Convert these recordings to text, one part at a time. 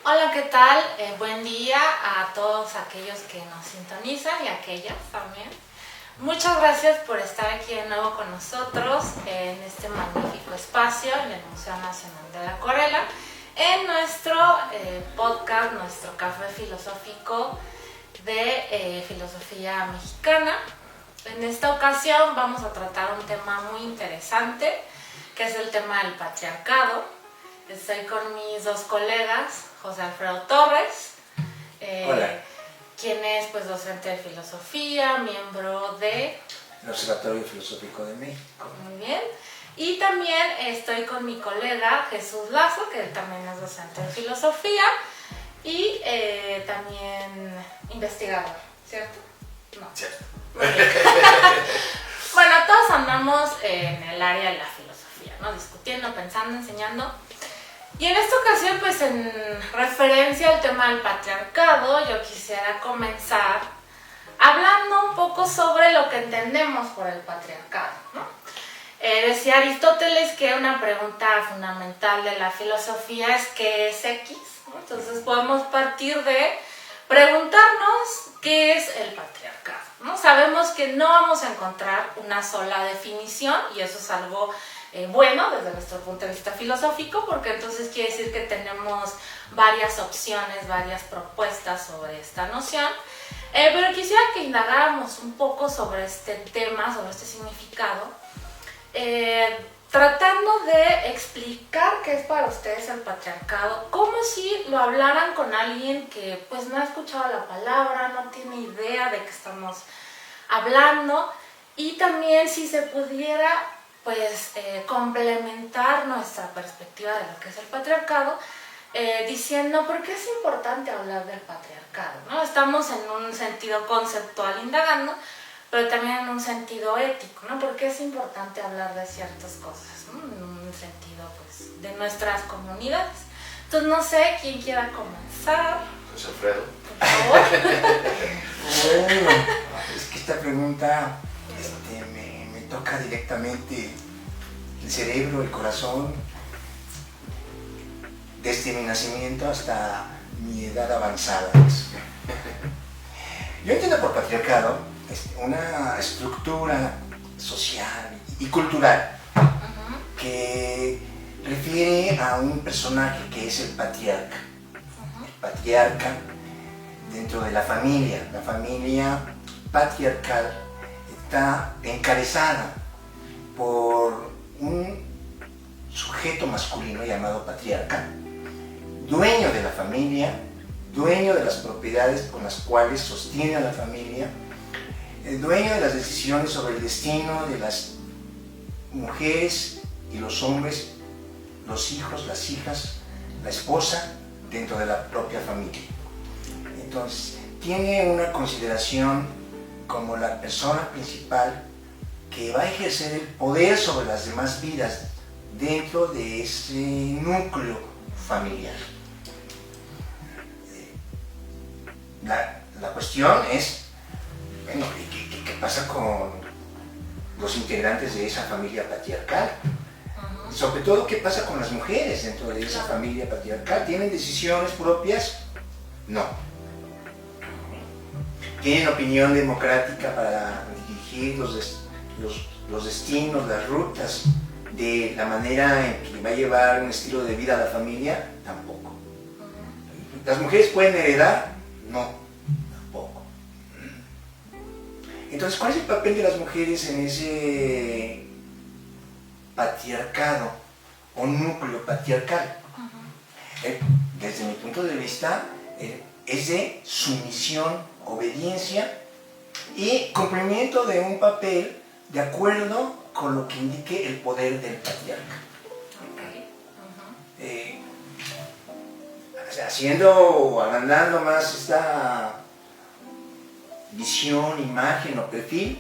Hola, ¿qué tal? Buen día a todos aquellos que nos sintonizan y a aquellas también. Muchas gracias por estar aquí de nuevo con nosotros en este magnífico espacio en el Museo Nacional de la Acuarela, en nuestro podcast, nuestro café filosófico de filosofía mexicana. En esta ocasión vamos a tratar un tema muy interesante, que es el tema del patriarcado. Estoy con mis dos colegas, José Alfredo Torres, quien es docente de filosofía, miembro del Observatorio Filosófico de México. Muy bien. Y también estoy con mi colega Jesús Lazo, que también es docente de filosofía y también investigador, ¿cierto? No. Cierto. Bueno, todos andamos en el área de la filosofía, ¿no? Discutiendo, pensando, enseñando. Y en esta ocasión, en referencia al tema del patriarcado, yo quisiera comenzar hablando un poco sobre lo que entendemos por el patriarcado, ¿no? Decía Aristóteles que una pregunta fundamental de la filosofía es ¿qué es X? ¿No? Entonces podemos partir de preguntarnos qué es el patriarcado, ¿no? Sabemos que no vamos a encontrar una sola definición y eso es algo bueno desde nuestro punto de vista filosófico, porque entonces quiere decir que tenemos varias opciones, varias propuestas sobre esta noción, pero quisiera que indagáramos un poco sobre este tema, sobre este significado, tratando de explicar qué es para ustedes el patriarcado, como si lo hablaran con alguien que no ha escuchado la palabra, no tiene idea de qué estamos hablando, y también si se pudiera complementar nuestra perspectiva de lo que es el patriarcado, diciendo por qué es importante hablar del patriarcado, ¿no? Estamos en un sentido conceptual indagando, pero también en un sentido ético, ¿no? ¿Por qué es importante hablar de ciertas cosas, ¿no? En un sentido de nuestras comunidades. Entonces no sé quién quiera comenzar. José Alfredo. Por favor. Bueno, es que esta pregunta me toca directamente el cerebro, el corazón, desde mi nacimiento hasta mi edad avanzada. Yo entiendo por patriarcado una estructura social y cultural que refiere a un personaje que es el patriarca. El patriarca dentro de la familia patriarcal está encabezada por un sujeto masculino llamado patriarca, dueño de la familia, dueño de las propiedades con las cuales sostiene a la familia, el dueño de las decisiones sobre el destino de las mujeres y los hombres, los hijos, las hijas, la esposa, dentro de la propia familia. Entonces, tiene una consideración como la persona principal que va a ejercer el poder sobre las demás vidas dentro de ese núcleo familiar. La cuestión es, bueno, ¿qué pasa con los integrantes de esa familia patriarcal? Sobre todo, ¿qué pasa con las mujeres dentro de esa familia patriarcal? ¿Tienen decisiones propias? No. ¿Tienen opinión democrática para dirigir los destinos, las rutas de la manera en que va a llevar un estilo de vida a la familia? Tampoco. ¿Las mujeres pueden heredar? No, tampoco. Entonces, ¿cuál es el papel de las mujeres en ese patriarcado o núcleo patriarcal? Desde mi punto de vista, es de sumisión, obediencia y cumplimiento de un papel de acuerdo con lo que indique el poder del patriarca. Agrandando más esta visión, imagen o perfil,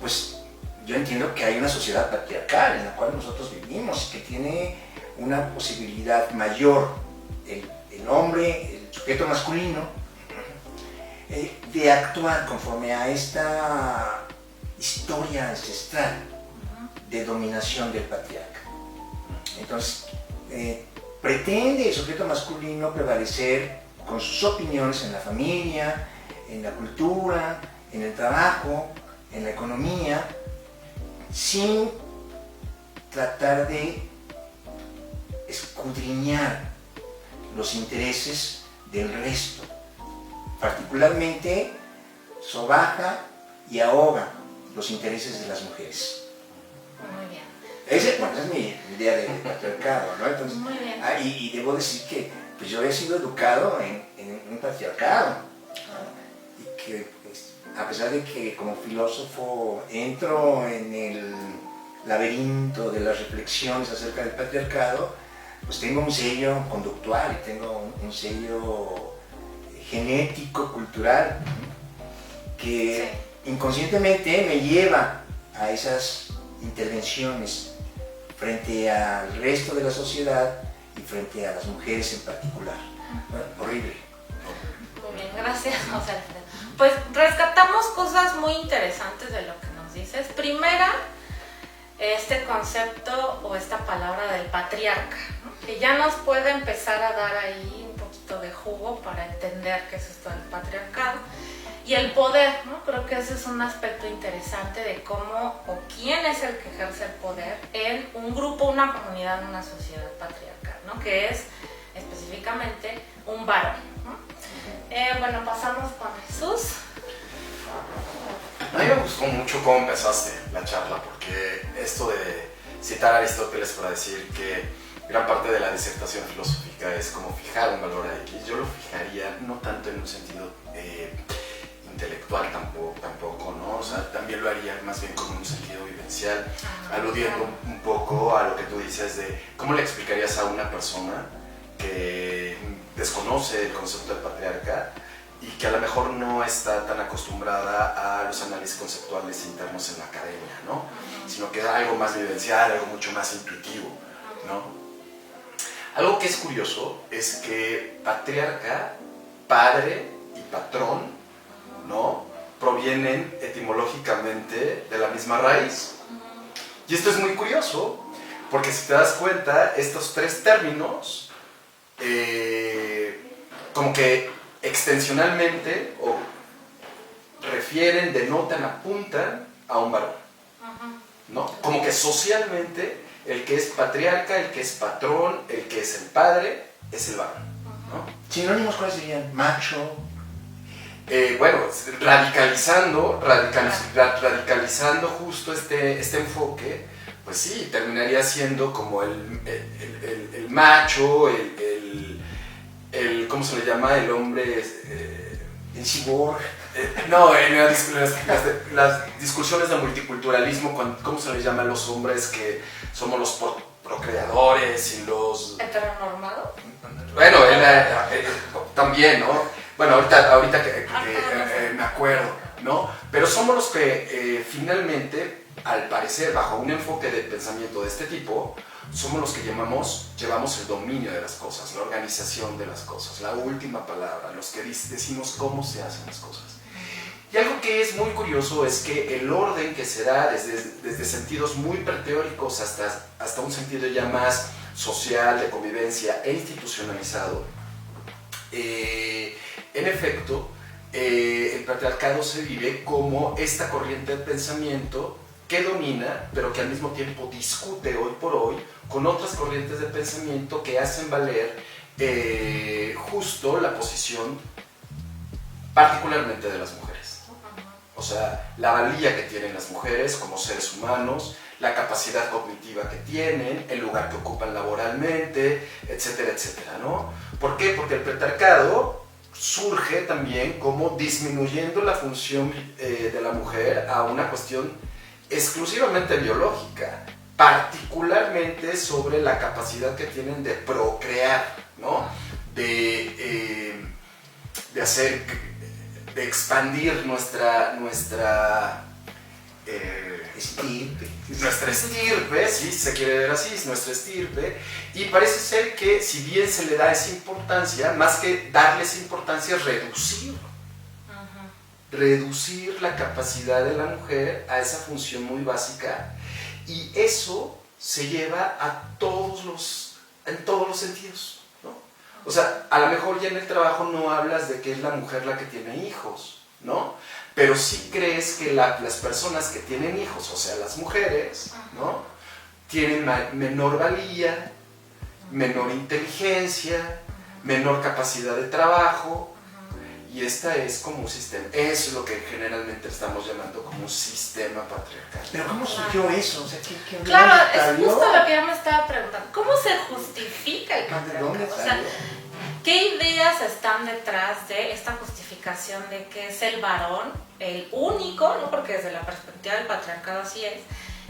pues yo entiendo que hay una sociedad patriarcal en la cual nosotros vivimos y que tiene una posibilidad mayor, el hombre, el sujeto masculino, de actuar conforme a esta historia ancestral de dominación del patriarca. Entonces, pretende el sujeto masculino prevalecer con sus opiniones en la familia, en la cultura, en el trabajo, en la economía, sin tratar de escudriñar los intereses del resto. Particularmente sobaja y ahoga los intereses de las mujeres. Muy bien. Esa es mi idea de patriarcado, ¿no? Entonces, muy bien. Y debo decir que pues yo he sido educado en un patriarcado, ¿no? Y que pues, a pesar de que como filósofo entro en el laberinto de las reflexiones acerca del patriarcado, pues tengo un sello conductual y tengo un sello genético, cultural, que inconscientemente me lleva a esas intervenciones frente al resto de la sociedad y frente a las mujeres en particular. Horrible. Muy bien, gracias, José Alfredo. Pues rescatamos cosas muy interesantes de lo que nos dices. Primera, este concepto o esta palabra del patriarca, ¿no? Que ya nos puede empezar a dar ahí un poquito de jugo para entender qué es esto del patriarcado. Y el poder, ¿no? Creo que ese es un aspecto interesante de cómo o quién es el que ejerce el poder en un grupo, una comunidad, una sociedad patriarcal, ¿no? Que es específicamente un varón, ¿no? Bueno, pasamos con Jesús. A mí me gustó mucho cómo empezaste la charla, porque esto de citar a Aristóteles para decir que gran parte de la disertación filosófica es como fijar un valor a X, yo lo fijaría no tanto en un sentido intelectual tampoco, ¿no? O sea, también lo haría más bien como un sentido vivencial, aludiendo un poco a lo que tú dices de cómo le explicarías a una persona que desconoce el concepto del patriarca y que a lo mejor no está tan acostumbrada a los análisis conceptuales internos en la academia, ¿no? Sino que es algo más vivencial, algo mucho más intuitivo, ¿no? Algo que es curioso es que patriarca, padre y patrón, ¿no? Provienen etimológicamente de la misma raíz. Y esto es muy curioso, porque si te das cuenta, estos tres términos como que extensionalmente o refieren, denotan, apuntan a un varón, ¿no? Como que socialmente el que es patriarca, el que es patrón, el que es el padre, es el varón, ¿no? Sinónimos, ¿cuáles serían? Macho. Bueno, radicalizando justo este enfoque, pues sí, terminaría siendo como el macho, ¿cómo se le llama? El hombre... El cyborg. No, en las discusiones de multiculturalismo, ¿cómo se les llama a los hombres que somos los procreadores y los... ¿Heteronormado? Bueno, también, ¿no? Bueno, ahorita que me acuerdo, ¿no? Pero somos los que finalmente, al parecer, bajo un enfoque de pensamiento de este tipo, somos los que llevamos el dominio de las cosas, la organización de las cosas, la última palabra, los que decimos cómo se hacen las cosas. Y algo que es muy curioso es que el orden que se da desde sentidos muy preteóricos hasta un sentido ya más social, de convivencia e institucionalizado, en efecto, el patriarcado se vive como esta corriente de pensamiento que domina, pero que al mismo tiempo discute hoy por hoy con otras corrientes de pensamiento que hacen valer justo la posición particularmente de las mujeres. O sea, la valía que tienen las mujeres como seres humanos, la capacidad cognitiva que tienen, el lugar que ocupan laboralmente, etcétera, etcétera, ¿no? ¿Por qué? Porque el patriarcado surge también como disminuyendo la función de la mujer a una cuestión exclusivamente biológica, particularmente sobre la capacidad que tienen de procrear, ¿no? De expandir nuestra estirpe, si se quiere ver así, es nuestra estirpe, y parece ser que si bien se le da esa importancia, más que darles importancia es reducir la capacidad de la mujer a esa función muy básica, Y eso se lleva en todos los sentidos, ¿no? O sea, a lo mejor ya en el trabajo no hablas de que es la mujer la que tiene hijos, ¿no? Pero sí crees que las personas que tienen hijos, o sea, las mujeres, ¿no? Tienen menor valía, menor inteligencia, menor capacidad de trabajo, y esta es como un sistema. Eso es lo que generalmente estamos llamando como un sistema patriarcal. Pero ¿cómo surgió eso? O sea, claro, es justo lo que yo me estaba preguntando. ¿Cómo se justifica el ¿De patriarcado? dónde O sea, salió? ¿qué ideas están detrás de esta justificación de que es el varón el único, no porque desde la perspectiva del patriarcado así es,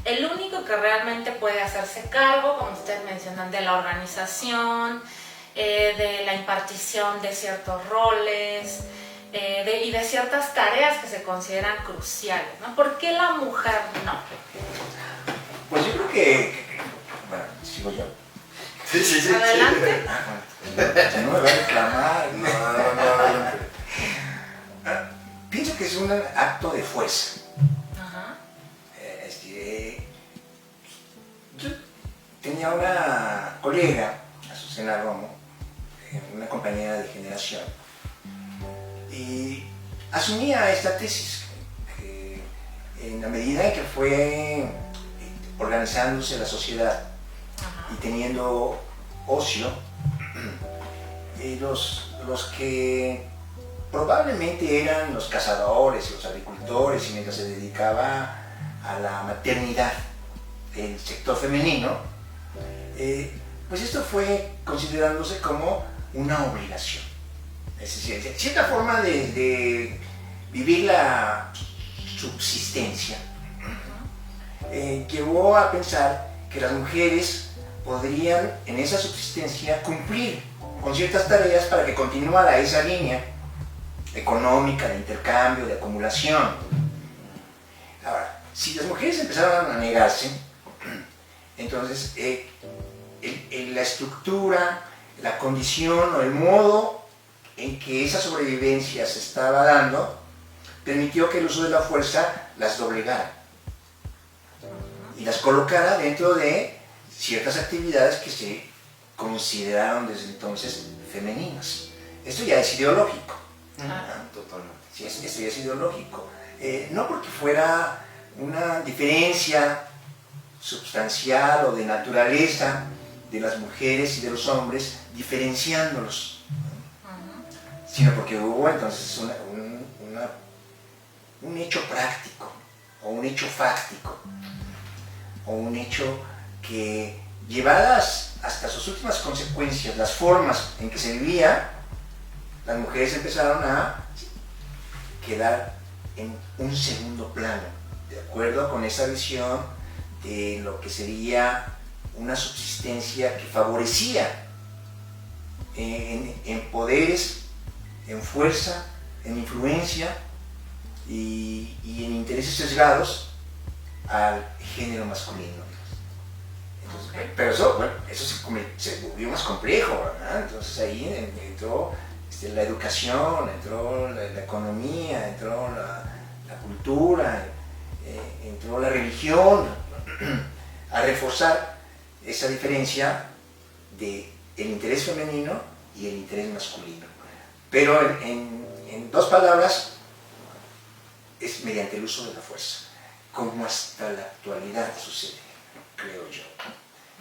el único que realmente puede hacerse cargo, como ustedes mencionan, de la organización, de la impartición de ciertos roles y de ciertas tareas que se consideran cruciales, ¿no? ¿Por qué la mujer no? Pues yo creo que bueno, sigo yo. Sí. Adelante. No me va a reclamar. No. Pienso que es un acto de fuerza. Ajá. Yo tenía una colega, Azucena Romo, una compañera de generación, y asumía esta tesis que en la medida en que fue organizándose la sociedad y teniendo ocio, los que probablemente eran los cazadores y los agricultores, y mientras se dedicaba a la maternidad el sector femenino, pues esto fue considerándose como una obligación. Es decir, cierta forma de vivir la subsistencia llevó a pensar que las mujeres podrían en esa subsistencia cumplir con ciertas tareas para que continuara esa línea económica, de intercambio, de acumulación. Ahora, si las mujeres empezaron a negarse, entonces la estructura, la condición o el modo en que esa sobrevivencia se estaba dando permitió que el uso de la fuerza las doblegara y las colocara dentro de ciertas actividades que se consideraron desde entonces femeninas. Esto ya es ideológico. Totalmente. Sí, esto ya es ideológico. No porque fuera una diferencia substancial o de naturaleza de las mujeres y de los hombres, diferenciándolos, sino porque hubo entonces un hecho práctico, o un hecho fáctico, o un hecho que, llevadas hasta sus últimas consecuencias, las formas en que se vivía, las mujeres empezaron a quedar en un segundo plano, de acuerdo con esa visión de lo que sería una subsistencia que favorecía en poderes, en fuerza, en influencia y en intereses sesgados al género masculino. Entonces, pero eso se volvió más complejo, ¿verdad? Entonces ahí entró la educación, entró la economía, entró la cultura, entró la religión a reforzar esa diferencia de el interés femenino y el interés masculino. Pero en dos palabras, es mediante el uso de la fuerza, como hasta la actualidad sucede, creo yo.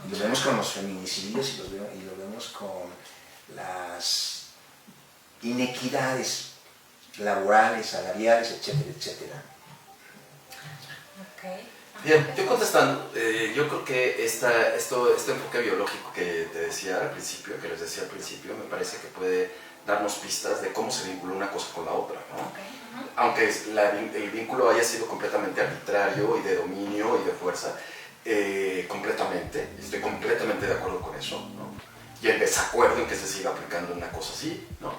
Lo vemos con los feminicidios y lo vemos con las inequidades laborales, salariales, etcétera, etcétera. Okay. Bien, yo contestando, yo creo que este enfoque biológico que te decía al principio, que les decía al principio, me parece que puede darnos pistas de cómo se vincula una cosa con la otra, ¿no? Okay. Aunque el vínculo haya sido completamente arbitrario y de dominio y de fuerza, completamente, estoy completamente de acuerdo con eso, ¿no? Y en desacuerdo en que se siga aplicando una cosa así, ¿no?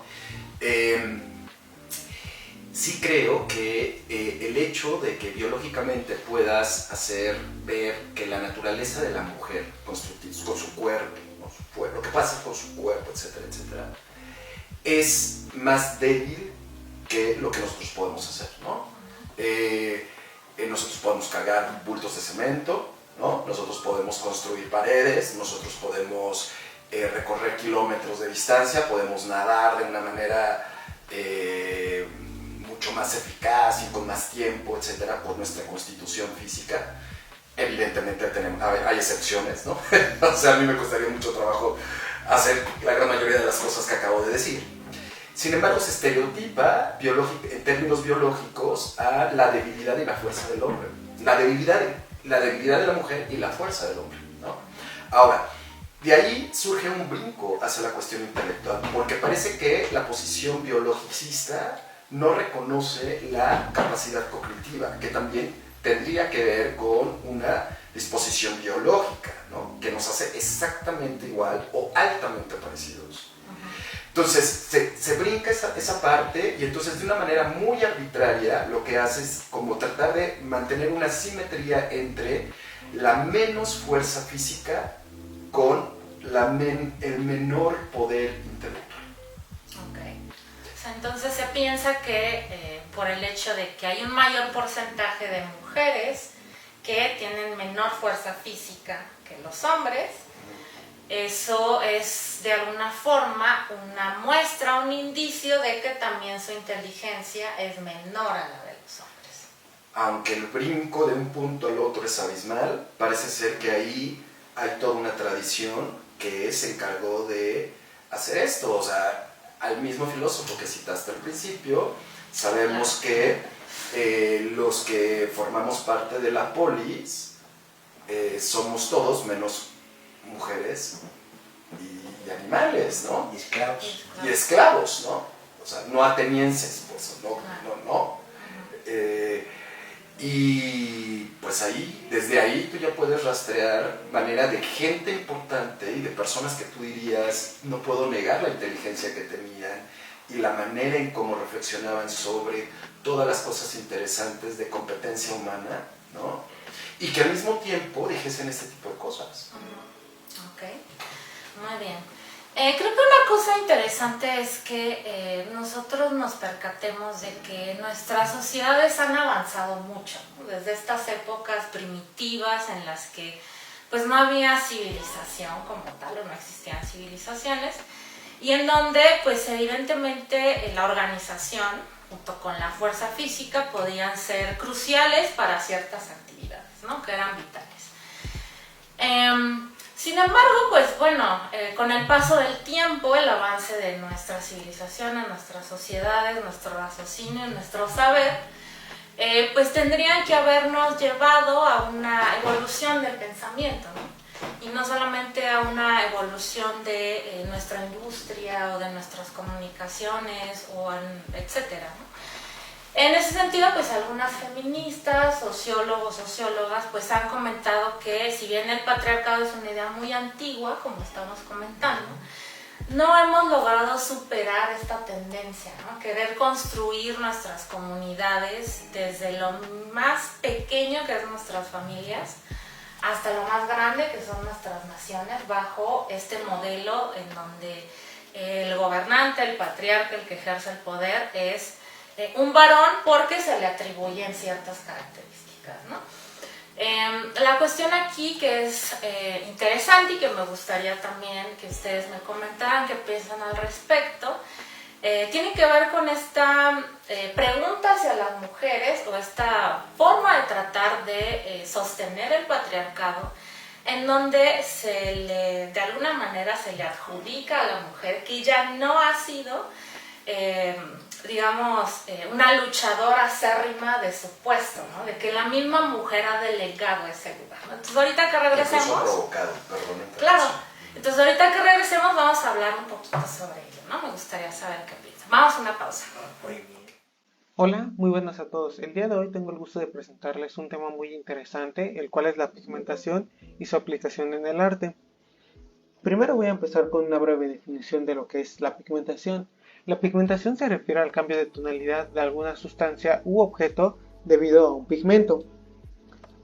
Sí creo que el hecho de que biológicamente puedas hacer ver que la naturaleza de la mujer, con su cuerpo, lo que pasa con su cuerpo, etcétera, etcétera, es más débil que lo que nosotros podemos hacer, ¿no? Nosotros podemos cargar bultos de cemento, ¿no? Nosotros podemos construir paredes, nosotros podemos recorrer kilómetros de distancia, podemos nadar de una manera mucho más eficaz y con más tiempo, etcétera, por nuestra constitución física. Evidentemente hay excepciones, ¿no? O sea, a mí me costaría mucho trabajo hacer la gran mayoría de las cosas que acabo de decir. Sin embargo, se estereotipa en términos biológicos a la debilidad y la fuerza del hombre. La debilidad de la mujer y la fuerza del hombre, ¿no? Ahora, de ahí surge un brinco hacia la cuestión intelectual, porque parece que la posición biologicista no reconoce la capacidad cognitiva, que también tendría que ver con una disposición biológica, ¿no? Que nos hace exactamente igual o altamente parecidos. Entonces se brinca esa parte y entonces de una manera muy arbitraria lo que hace es como tratar de mantener una simetría entre la menos fuerza física con el menor poder intelectual. Ok. O sea, entonces se piensa que por el hecho de que hay un mayor porcentaje de mujeres que tienen menor fuerza física que los hombres, eso es de alguna forma una muestra, un indicio de que también su inteligencia es menor a la de los hombres. Aunque el brinco de un punto al otro es abismal, parece ser que ahí hay toda una tradición que se encargó de hacer esto. O sea, al mismo filósofo que citaste al principio, sabemos que los que formamos parte de la polis somos todos menos mujeres y animales, ¿no? Y esclavos. Y esclavos, ¿no? O sea, no atenienses, pues, no. Y pues ahí, desde ahí tú ya puedes rastrear manera de gente importante y de personas que tú dirías, no puedo negar la inteligencia que tenían y la manera en cómo reflexionaban sobre todas las cosas interesantes de competencia humana, ¿no? Y que al mismo tiempo dijesen este tipo de cosas. Ok, muy bien. Creo que una cosa interesante es que nosotros nos percatemos de que nuestras sociedades han avanzado mucho, ¿no? Desde estas épocas primitivas en las que pues no había civilización como tal o no existían civilizaciones y en donde pues evidentemente la organización junto con la fuerza física podían ser cruciales para ciertas actividades, ¿no? Que eran vitales. Sin embargo, pues bueno, con el paso del tiempo, el avance de nuestra civilización, en nuestras sociedades, nuestro raciocinio, nuestro saber, pues tendrían que habernos llevado a una evolución del pensamiento, ¿no? Y no solamente a una evolución de nuestra industria o de nuestras comunicaciones, etcétera, ¿no? En ese sentido, pues algunas feministas, sociólogos, sociólogas, pues han comentado que si bien el patriarcado es una idea muy antigua, como estamos comentando, no hemos logrado superar esta tendencia, ¿no? Querer construir nuestras comunidades desde lo más pequeño que es nuestras familias hasta lo más grande que son nuestras naciones, bajo este modelo en donde el gobernante, el patriarca, el que ejerce el poder es un varón porque se le atribuyen ciertas características, ¿no? La cuestión aquí que es interesante y que me gustaría también que ustedes me comentaran qué piensan al respecto, tiene que ver con esta pregunta hacia las mujeres o esta forma de tratar de sostener el patriarcado en donde de alguna manera se le adjudica a la mujer que ya no ha sido digamos, una luchadora acérrima de su puesto, ¿no? De que la misma mujer ha delegado ese lugar, ¿no? Entonces ahorita que regresemos... Incluso provocado, perdón. Claro, entonces ahorita que regresemos vamos a hablar un poquito sobre ello, ¿no? Me gustaría saber qué piensan. Vamos a una pausa. Hola, muy buenas a todos. El día de hoy tengo el gusto de presentarles un tema muy interesante, el cual es la pigmentación y su aplicación en el arte. Primero voy a empezar con una breve definición de lo que es la pigmentación. La pigmentación se refiere al cambio de tonalidad de alguna sustancia u objeto debido a un pigmento.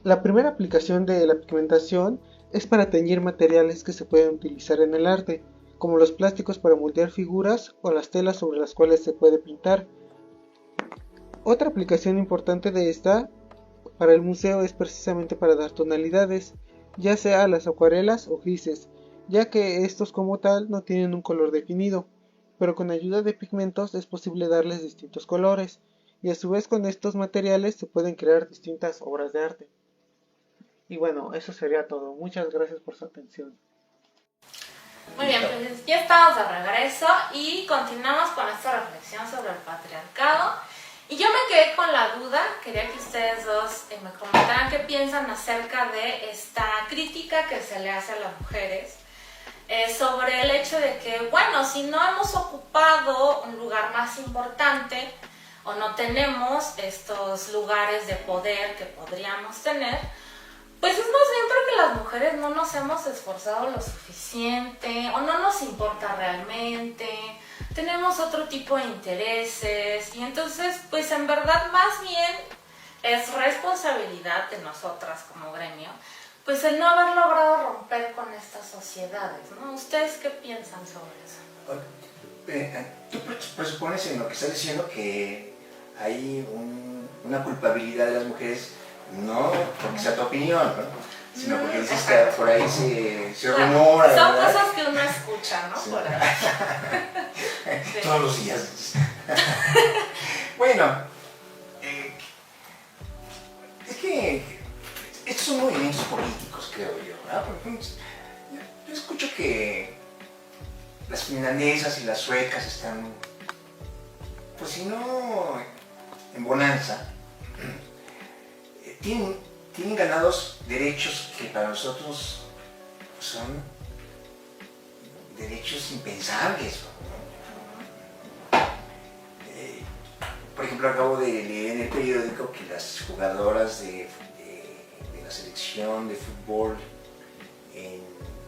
La primera aplicación de la pigmentación es para teñir materiales que se pueden utilizar en el arte, como los plásticos para moldear figuras o las telas sobre las cuales se puede pintar. Otra aplicación importante de esta para el museo es precisamente para dar tonalidades, ya sea las acuarelas o grises, ya que estos como tal no tienen un color definido, pero con ayuda de pigmentos es posible darles distintos colores, y a su vez con estos materiales se pueden crear distintas obras de arte. Y bueno, eso sería todo. Muchas gracias por su atención. Muy bien, pues ya estamos de regreso y continuamos con esta reflexión sobre el patriarcado. Y yo me quedé con la duda, quería que ustedes dos me comentaran qué piensan acerca de esta crítica que se le hace a las mujeres sobre el hecho de que, bueno, si no hemos ocupado un lugar más importante o no tenemos estos lugares de poder que podríamos tener, pues es más bien porque las mujeres no nos hemos esforzado lo suficiente o no nos importa realmente, tenemos otro tipo de intereses y entonces pues en verdad más bien es responsabilidad de nosotras como gremio pues el no haber logrado romper con estas sociedades, ¿no? ¿Ustedes qué piensan sobre eso? Tú presupones en lo que estás diciendo que hay una culpabilidad de las mujeres, no porque sea tu opinión, ¿no? Sino porque dices que por ahí se rumora. Son ¿verdad? cosas que uno escucha, ¿no? Sí. Por ahí. Sí. Todos los días. Bueno, es que estos son movimientos políticos, creo yo, ¿verdad? Por ejemplo, yo escucho que las finlandesas y las suecas están, pues si no en bonanza, tienen ganados derechos que para nosotros son derechos impensables, ¿no? Por ejemplo, acabo de leer en el periódico que las jugadoras de la selección de fútbol en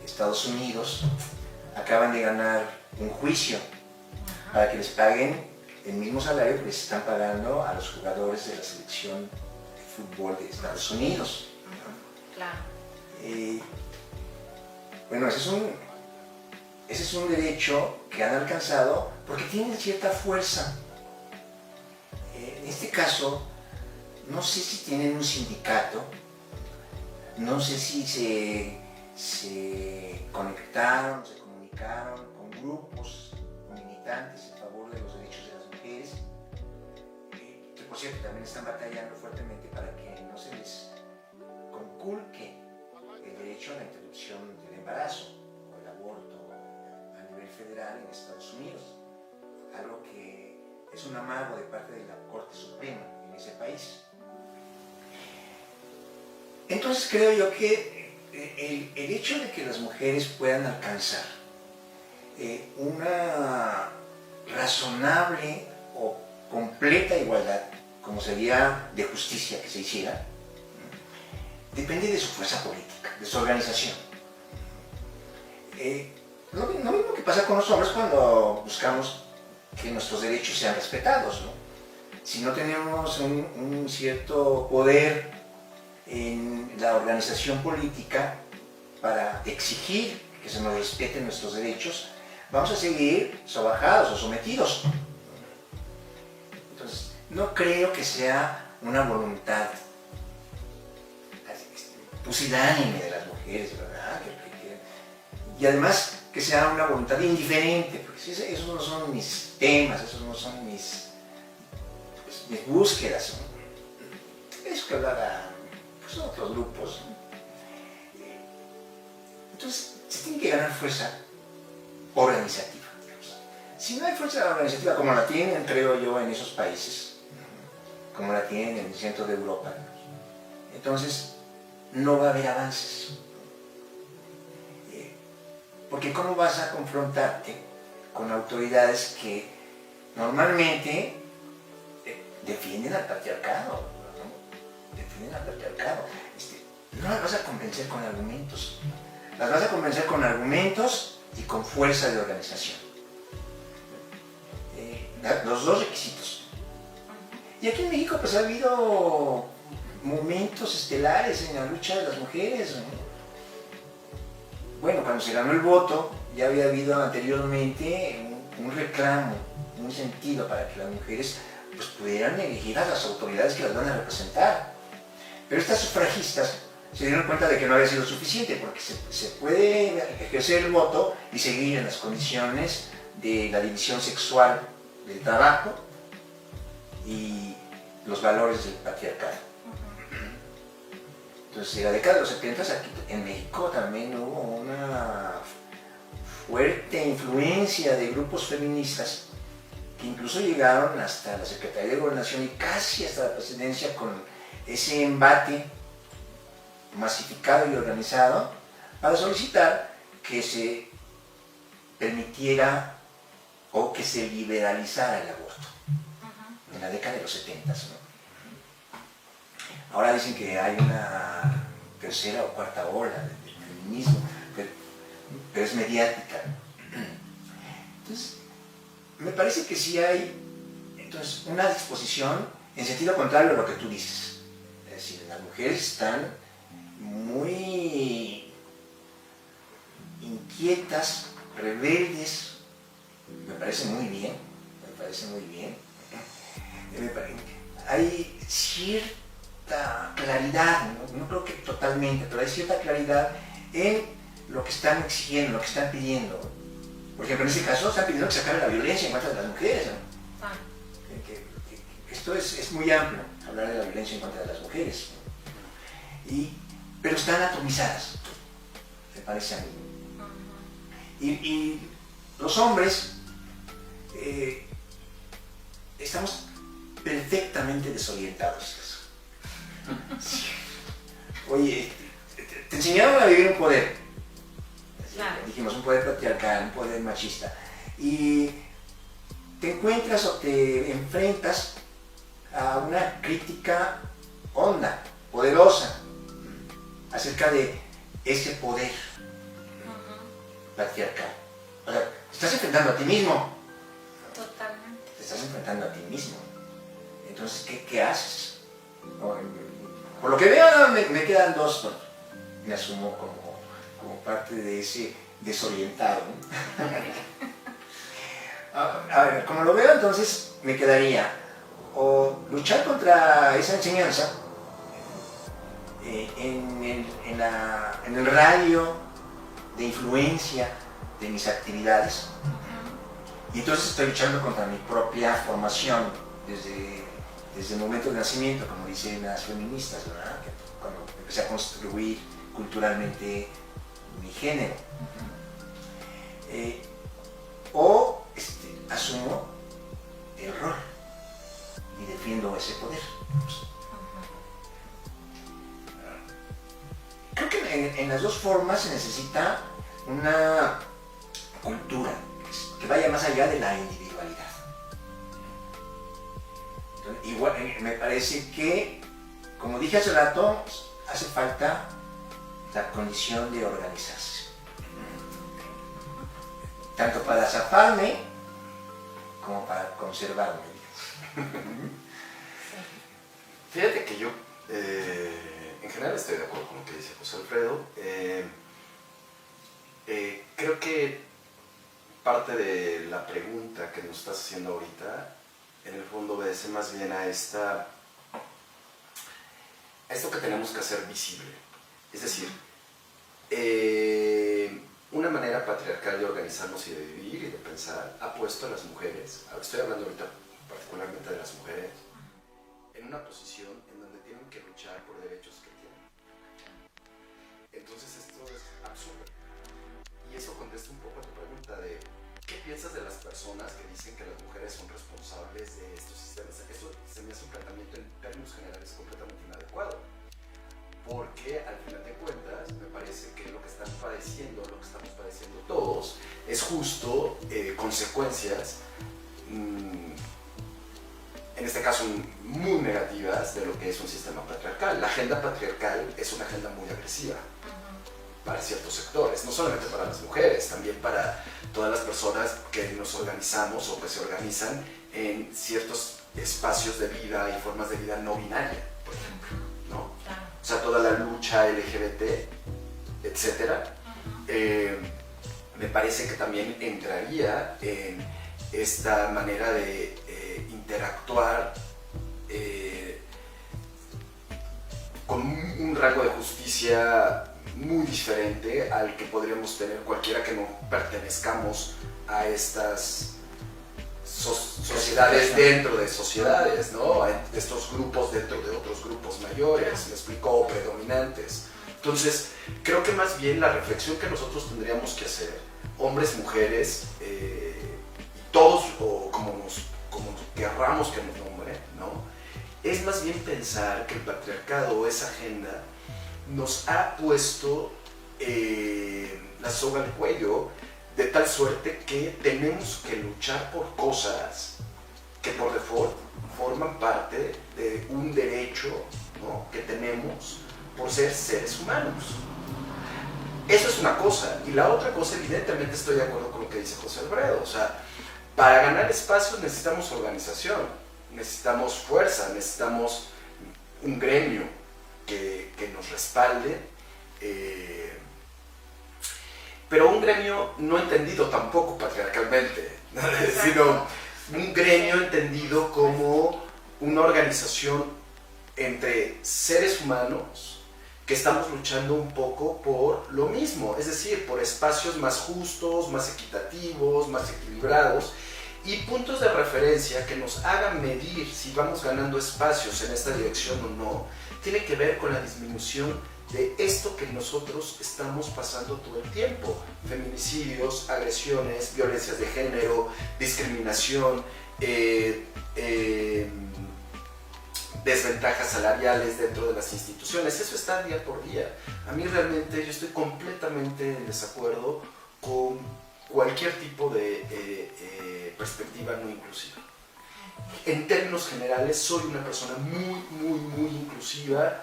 Estados Unidos acaban de ganar un juicio para que les paguen el mismo salario que les están pagando a los jugadores de la selección de fútbol de Estados Unidos. Claro. Bueno, ese es un derecho que han alcanzado porque tienen cierta fuerza. En este caso, no sé si tienen un sindicato, no sé si se conectaron, se comunicaron con grupos militantes en favor de los derechos de las mujeres, que por cierto también están batallando fuertemente para que no se les conculque el derecho a la interrupción del embarazo o el aborto a nivel federal en Estados Unidos, algo que es un amago de parte de la Corte Suprema en ese país. Entonces creo yo que el hecho de que las mujeres puedan alcanzar una razonable o completa igualdad, como sería de justicia que se hiciera, depende de su fuerza política, de su organización. Lo mismo que pasa con los hombres cuando buscamos que nuestros derechos sean respetados, ¿no? Si no tenemos un cierto poder en la organización política para exigir que se nos respeten nuestros derechos, vamos a seguir sobajados o sometidos. Entonces, no creo que sea una voluntad pusilánime de las mujeres, ¿verdad? Y además que sea una voluntad indiferente, porque esos no son mis temas, esos no son mis búsquedas, ¿no? Eso que hablaba son otros grupos. Entonces, se tiene que ganar fuerza organizativa. Si no hay fuerza organizativa como la tienen, creo yo, en esos países, como la tienen en el centro de Europa, entonces no va a haber avances. Porque ¿cómo vas a confrontarte con autoridades que normalmente defienden al patriarcado? Defienden al patriarcado. No las vas a convencer con argumentos. Las vas a convencer con argumentos y con fuerza de organización. Los dos requisitos. Y aquí en México pues ha habido momentos estelares en la lucha de las mujeres, ¿no? Bueno, cuando se ganó el voto, ya había habido anteriormente un reclamo, un sentido para que las mujeres pues, pudieran elegir a las autoridades que las van a representar. Pero estas sufragistas se dieron cuenta de que no había sido suficiente, porque se puede ejercer el voto y seguir en las condiciones de la división sexual del trabajo y los valores del patriarcado. Entonces, en la década de los 70 aquí en México también hubo una fuerte influencia de grupos feministas que incluso llegaron hasta la Secretaría de Gobernación y casi hasta la presidencia con ese embate masificado y organizado para solicitar que se permitiera o que se liberalizara el aborto en la década de los 70, ¿no? Ahora dicen que hay una tercera o cuarta ola del feminismo, pero es mediática. Entonces, me parece que sí hay entonces, una disposición en sentido contrario a lo que tú dices. Es decir, las mujeres están muy inquietas, rebeldes. Me parece muy bien, me parece muy bien. Hay cierta claridad, no creo que totalmente, pero hay cierta claridad en lo que están exigiendo, lo que están pidiendo. Por ejemplo, en este caso están pidiendo que se acabe la violencia en contra de las mujeres, ¿no? Esto es muy amplio, hablar de la violencia en contra de las mujeres, ¿no? Pero están atomizadas, me parece a mí. Y los hombres estamos perfectamente desorientados. Sí. Oye, te enseñaron a vivir un poder. Claro. Dijimos, un poder patriarcal, un poder machista. Y te encuentras o te enfrentas a una crítica honda, poderosa, acerca de ese poder patriarcal. O sea, te estás enfrentando a ti mismo. Totalmente. Te estás enfrentando a ti mismo. Entonces, ¿qué haces? Por lo que veo, me quedan dos. Me asumo como parte de ese desorientado, ¿no? A ver, como lo veo, entonces me quedaría o luchar contra esa enseñanza en el radio de influencia de mis actividades, y entonces estoy luchando contra mi propia formación desde el momento de nacimiento, como dicen las feministas, ¿verdad? Cuando empecé a construir culturalmente mi género. O asumo el rol y defiendo ese poder. Creo que en las dos formas se necesita una cultura que vaya más allá de la individualidad. Entonces, igual, me parece que, como dije hace rato, hace falta la condición de organizarse. Tanto para zafarme como para conservarme. Fíjate que yo en general estoy de acuerdo con lo que dice José Alfredo. Creo que parte de la pregunta que nos estás haciendo ahorita en el fondo obedece más bien a esto que tenemos que hacer visible. Es decir, una manera patriarcal de organizarnos y de vivir y de pensar ha puesto a las mujeres, estoy hablando ahorita particularmente de las mujeres, en una posición en donde tienen que luchar por derechos que tienen. Entonces esto es absurdo. Y eso contesta un poco a tu pregunta de ¿qué piensas de las personas que dicen que las mujeres son responsables de estos sistemas? Eso se me hace un planteamiento en términos generales completamente inadecuado. Porque al final de cuentas me parece que lo que están padeciendo, lo que estamos padeciendo todos, es justo consecuencias, en este caso muy negativas, de lo que es un sistema patriarcal. La agenda patriarcal es una agenda muy agresiva para ciertos sectores, no solamente para las mujeres, también para todas las personas que nos organizamos o que se organizan en ciertos espacios de vida y formas de vida no binaria, por ejemplo, ¿no? O sea, toda la lucha LGBT, etcétera, me parece que también entraría en esta manera de interactuar con un rango de justicia muy diferente al que podríamos tener cualquiera que no pertenezcamos a estas sociedades dentro de sociedades, ¿no? A estos grupos dentro de otros grupos mayores, me explico, predominantes. Entonces, creo que más bien la reflexión que nosotros tendríamos que hacer, hombres, mujeres, todos, o como querramos que nos nombre, ¿no? Es más bien pensar que el patriarcado o esa agenda nos ha puesto la soga al cuello de tal suerte que tenemos que luchar por cosas que por default forman parte de un derecho, ¿no?, que tenemos por ser seres humanos. Eso es una cosa. Y la otra cosa, evidentemente estoy de acuerdo con lo que dice José Alfredo. O sea, para ganar espacios necesitamos organización, necesitamos fuerza, necesitamos un gremio que nos respalde, pero un gremio no entendido tampoco patriarcalmente, ¿no? Sino un gremio entendido como una organización entre seres humanos que estamos luchando un poco por lo mismo, es decir, por espacios más justos, más equitativos, más equilibrados y puntos de referencia que nos hagan medir si vamos ganando espacios en esta dirección o no, tiene que ver con la disminución de esto que nosotros estamos pasando todo el tiempo: feminicidios, agresiones, violencias de género, discriminación, desventajas salariales dentro de las instituciones. Eso está día por día. A mí realmente yo estoy completamente en desacuerdo con cualquier tipo de perspectiva no inclusiva. En términos generales soy una persona muy inclusiva,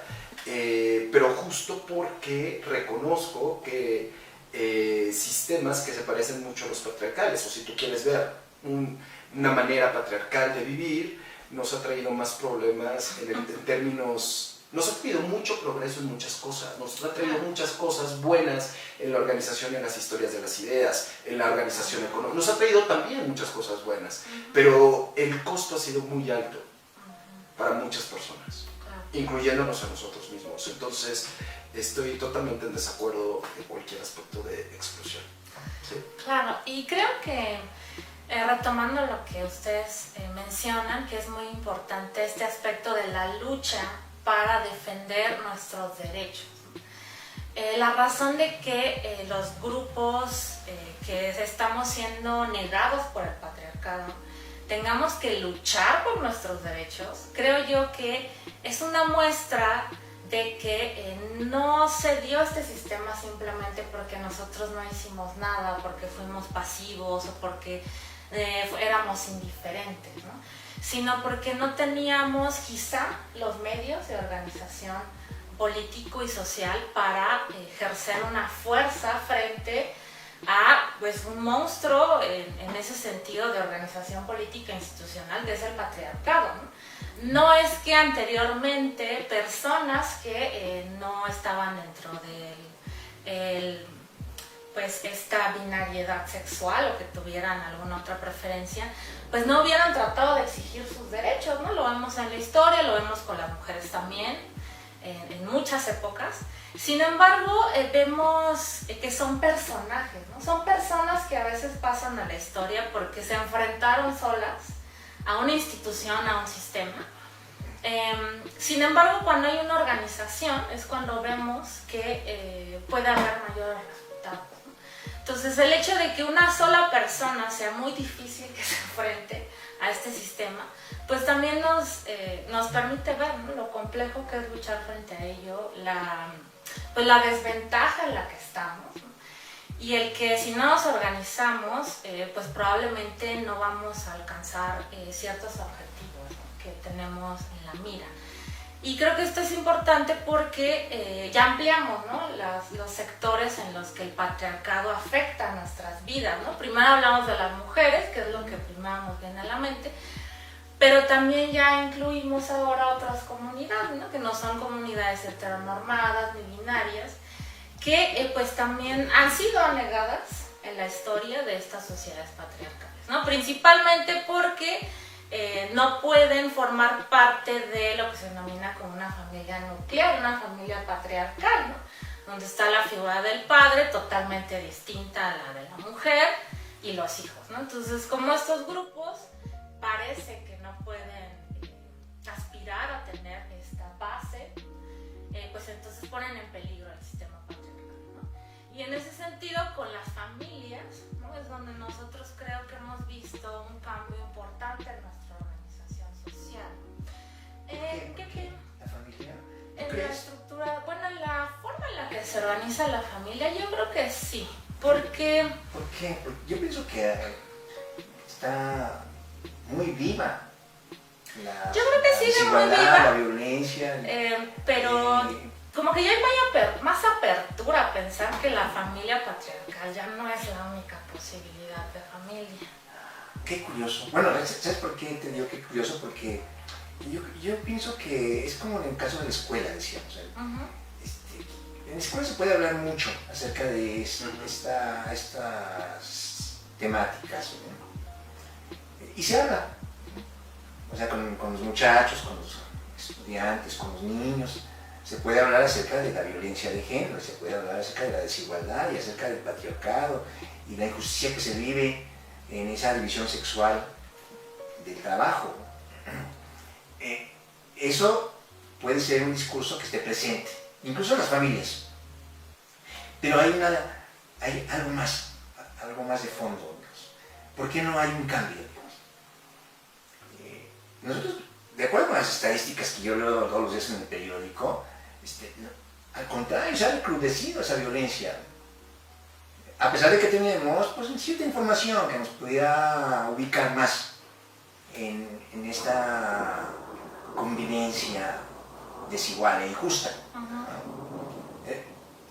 pero justo porque reconozco que sistemas que se parecen mucho a los patriarcales, o si tú quieres ver una manera patriarcal de vivir, nos ha traído más problemas en términos... Nos ha traído mucho progreso en muchas cosas, nos ha traído muchas cosas buenas en la organización, en las historias de las ideas, en la organización económica. Nos ha traído también muchas cosas buenas, pero el costo ha sido muy alto para muchas personas, incluyéndonos a nosotros mismos. Entonces, estoy totalmente en desacuerdo en cualquier aspecto de exclusión. ¿Sí? Claro, y creo que retomando lo que ustedes mencionan, que es muy importante este aspecto de la lucha para defender nuestros derechos. La razón de que los grupos que estamos siendo negados por el patriarcado tengamos que luchar por nuestros derechos, creo yo que es una muestra de que no se dio este sistema simplemente porque nosotros no hicimos nada, porque fuimos pasivos o porque éramos indiferentes, ¿no? Sino porque no teníamos quizá los medios de organización político y social para ejercer una fuerza frente a pues, un monstruo en ese sentido de organización política e institucional, que es el patriarcado, ¿no? No es que anteriormente personas que no estaban dentro de pues esta binariedad sexual o que tuvieran alguna otra preferencia, pues no hubieran tratado de exigir sus derechos, ¿no? Lo vemos en la historia, lo vemos con las mujeres también, en muchas épocas. Sin embargo, vemos que son personajes, ¿no? Son personas que a veces pasan a la historia porque se enfrentaron solas a una institución, a un sistema. Sin embargo, cuando hay una organización es cuando vemos que puede haber mayores resultados. Entonces, el hecho de que una sola persona sea muy difícil que se enfrente a este sistema, pues también nos permite ver, ¿no?, lo complejo que es luchar frente a ello, la desventaja en la que estamos, ¿no? Y el que si no nos organizamos, pues probablemente no vamos a alcanzar ciertos objetivos, ¿no?, que tenemos en la mira. Y creo que esto es importante porque ya ampliamos, ¿no?, los sectores en los que el patriarcado afecta a nuestras vidas, ¿no? Primero hablamos de las mujeres, que es lo que primero nos viene a la mente, pero también ya incluimos ahora otras comunidades, ¿no?, que no son comunidades heteronormadas ni binarias, que pues también han sido negadas en la historia de estas sociedades patriarcales, ¿no? Principalmente porque no pueden formar parte de lo que se denomina como una familia nuclear, una familia patriarcal, ¿no? Donde está la figura del padre totalmente distinta a la de la mujer y los hijos, ¿no? Entonces, como estos grupos parece que no pueden aspirar a tener esta base, pues entonces ponen en peligro el sistema patriarcal, ¿no? Y en ese sentido, con las familias, ¿no? Es donde nosotros creo que hemos visto un cambio importante en nuestra organización social. ¿Qué? ¿La familia? En la estructura, bueno, en la forma en la que se organiza la familia, yo creo que sí. Porque... ¿Por qué? Porque yo pienso que está muy viva la, yo creo que la sigue muy desigualdad, viva, la violencia. pero como que ya hay más apertura a pensar que la familia patriarcal ya no es la única posibilidad de familia. Qué curioso. Bueno, ¿sabes por qué te digo qué curioso? Porque yo pienso que es como en el caso de la escuela, decíamos. En la escuela se puede hablar mucho acerca de estas temáticas, ¿no? Y se habla, o sea, con los muchachos, con los estudiantes, con los niños. Se puede hablar acerca de la violencia de género, se puede hablar acerca de la desigualdad y acerca del patriarcado y la injusticia que se vive en esa división sexual del trabajo. Eso puede ser un discurso que esté presente, incluso en las familias. Pero hay algo más de fondo. ¿Por qué no hay un cambio? Nosotros, de acuerdo con las estadísticas que yo leo todos los días en el periódico, al contrario, se ha recrudecido esa violencia. A pesar de que tenemos pues, cierta información que nos pudiera ubicar más en esta convivencia desigual e injusta.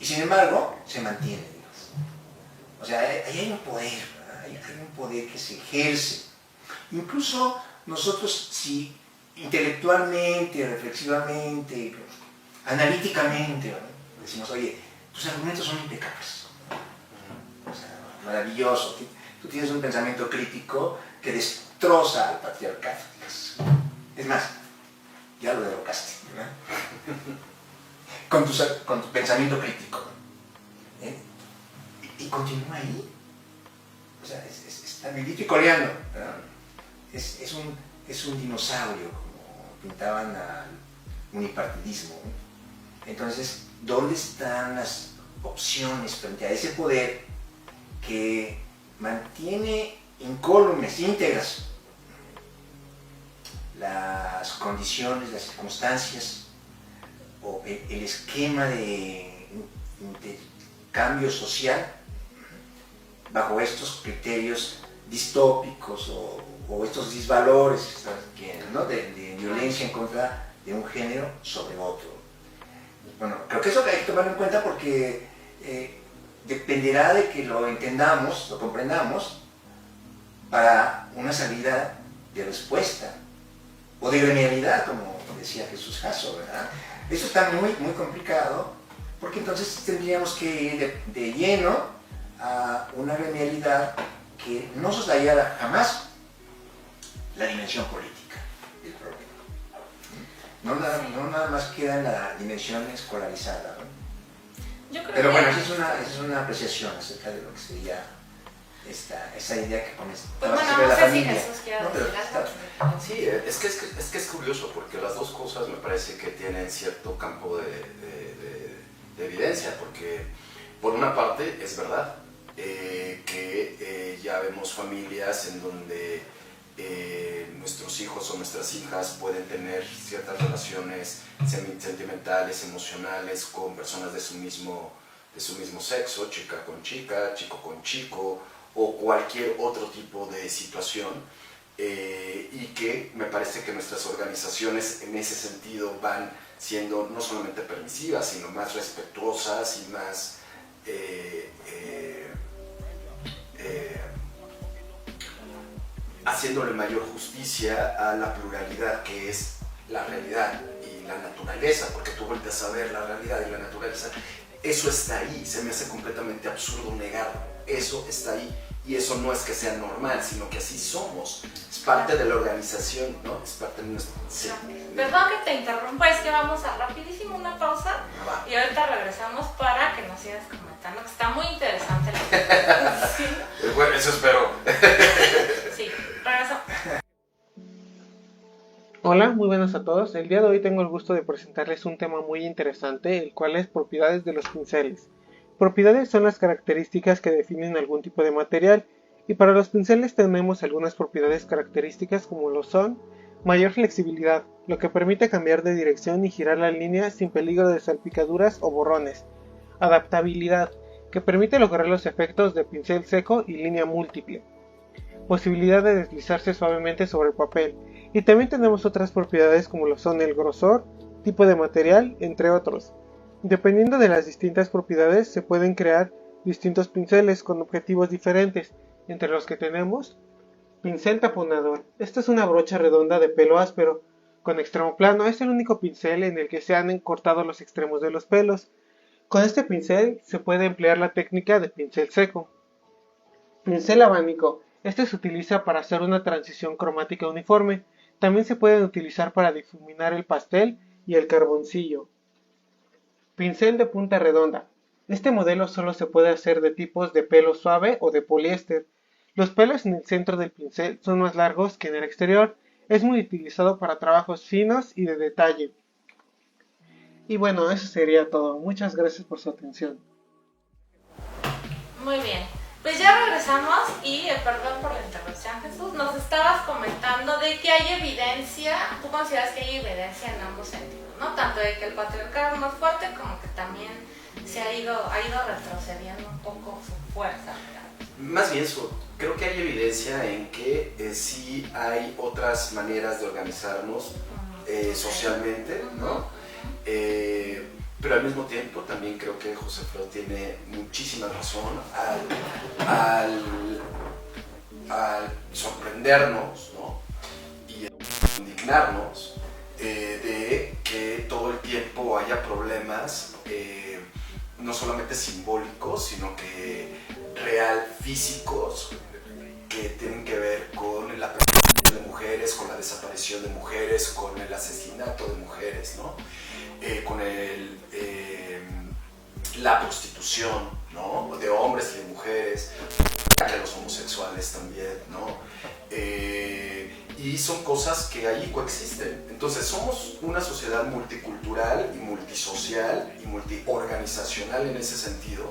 Y sin embargo, se mantiene, Dios. O sea, ahí hay un poder, hay un poder que se ejerce. Incluso nosotros, si intelectualmente, reflexivamente, analíticamente, ¿no? Decimos, oye, tus argumentos son impecables. O sea, maravilloso. Tú tienes un pensamiento crítico que destroza al patriarcado. Es más, ya lo derrocaste, ¿verdad? Con tu pensamiento crítico. Y continúa ahí. O sea, está vivito y coreano, ¿verdad? Es un dinosaurio, como pintaban al unipartidismo. Entonces, ¿dónde están las opciones frente a ese poder que mantiene incólumes, íntegras, las condiciones, las circunstancias o el esquema de intercambio social bajo estos criterios distópicos o estos disvalores, ¿no? de violencia en contra de un género sobre otro? Bueno, creo que eso hay que tomarlo en cuenta porque dependerá de que lo entendamos, lo comprendamos para una salida de respuesta o de gremialidad, como decía Jesús Jasso, ¿verdad? Eso está muy, muy complicado porque entonces tendríamos que ir de lleno a una gremialidad que no soslayara jamás la dimensión política del problema. No nada más queda en la dimensión escolarizada, ¿no? Yo creo Pero que... bueno, esa es una apreciación acerca de lo que sería esa idea que pones Pues bueno, sobre no la sé si familia. Jesús quiera No, pero decir algo. Sí, es que es curioso porque las dos cosas me parece que tienen cierto campo de evidencia, porque por una parte es verdad que ya vemos familias en donde nuestros hijos o nuestras hijas pueden tener ciertas relaciones sentimentales, emocionales con personas de su mismo sexo, chica con chica, chico con chico o cualquier otro tipo de situación, y que me parece que nuestras organizaciones en ese sentido van siendo no solamente permisivas, sino más respetuosas y más haciéndole mayor justicia a la pluralidad que es la realidad y la naturaleza, porque tú vuelves a ver la realidad y la naturaleza eso está ahí, se me hace completamente absurdo negarlo, eso está ahí. Y eso no es que sea normal, sino que así somos. Es parte de la organización, ¿no? Es parte de nuestro... Sí. Perdón que te interrumpa, es que vamos a rapidísimo una pausa y ahorita regresamos para que nos sigas comentando, que está muy interesante lo que estás diciendo. Bueno, eso espero. Sí, regresamos. Hola, muy buenas a todos. El día de hoy tengo el gusto de presentarles un tema muy interesante, el cual es propiedades de los pinceles. Propiedades son las características que definen algún tipo de material, y para los pinceles tenemos algunas propiedades características como lo son: mayor flexibilidad, lo que permite cambiar de dirección y girar la línea sin peligro de salpicaduras o borrones; adaptabilidad, que permite lograr los efectos de pincel seco y línea múltiple; posibilidad de deslizarse suavemente sobre el papel; y también tenemos otras propiedades como lo son el grosor, tipo de material, entre otros. Dependiendo de las distintas propiedades, se pueden crear distintos pinceles con objetivos diferentes, entre los que tenemos: pincel taponador. Esta es una brocha redonda de pelo áspero, con extremo plano. Es el único pincel en el que se han cortado los extremos de los pelos. Con este pincel se puede emplear la técnica de pincel seco. Pincel abanico. Este se utiliza para hacer una transición cromática uniforme. También se pueden utilizar para difuminar el pastel y el carboncillo. Pincel de punta redonda. Este modelo solo se puede hacer de tipos de pelo suave o de poliéster. Los pelos en el centro del pincel son más largos que en el exterior. Es muy utilizado para trabajos finos y de detalle. Y bueno, eso sería todo. Muchas gracias por su atención. Muy bien, pues ya regresamos y perdón por la interrupción, Jesús. Nos estabas comentando de que hay evidencia, tú consideras que hay evidencia en ambos sentidos, ¿no? Tanto de que el patriarcado es más fuerte como que también ha ido retrocediendo un poco su fuerza. Más bien, creo que hay evidencia en que sí hay otras maneras de organizarnos socialmente, ¿no? Pero al mismo tiempo también creo que José Alfredo tiene muchísima razón al sorprendernos, ¿no? Y indignarnos de que todo el tiempo haya problemas no solamente simbólicos, sino que real físicos, que tienen que ver con la persecución de mujeres, con la desaparición de mujeres, con el asesinato de mujeres, ¿no? Con la prostitución, ¿no? De hombres y de mujeres, de los homosexuales también, ¿no? Y son cosas que ahí coexisten. Entonces somos una sociedad multicultural y multisocial y multiorganizacional en ese sentido,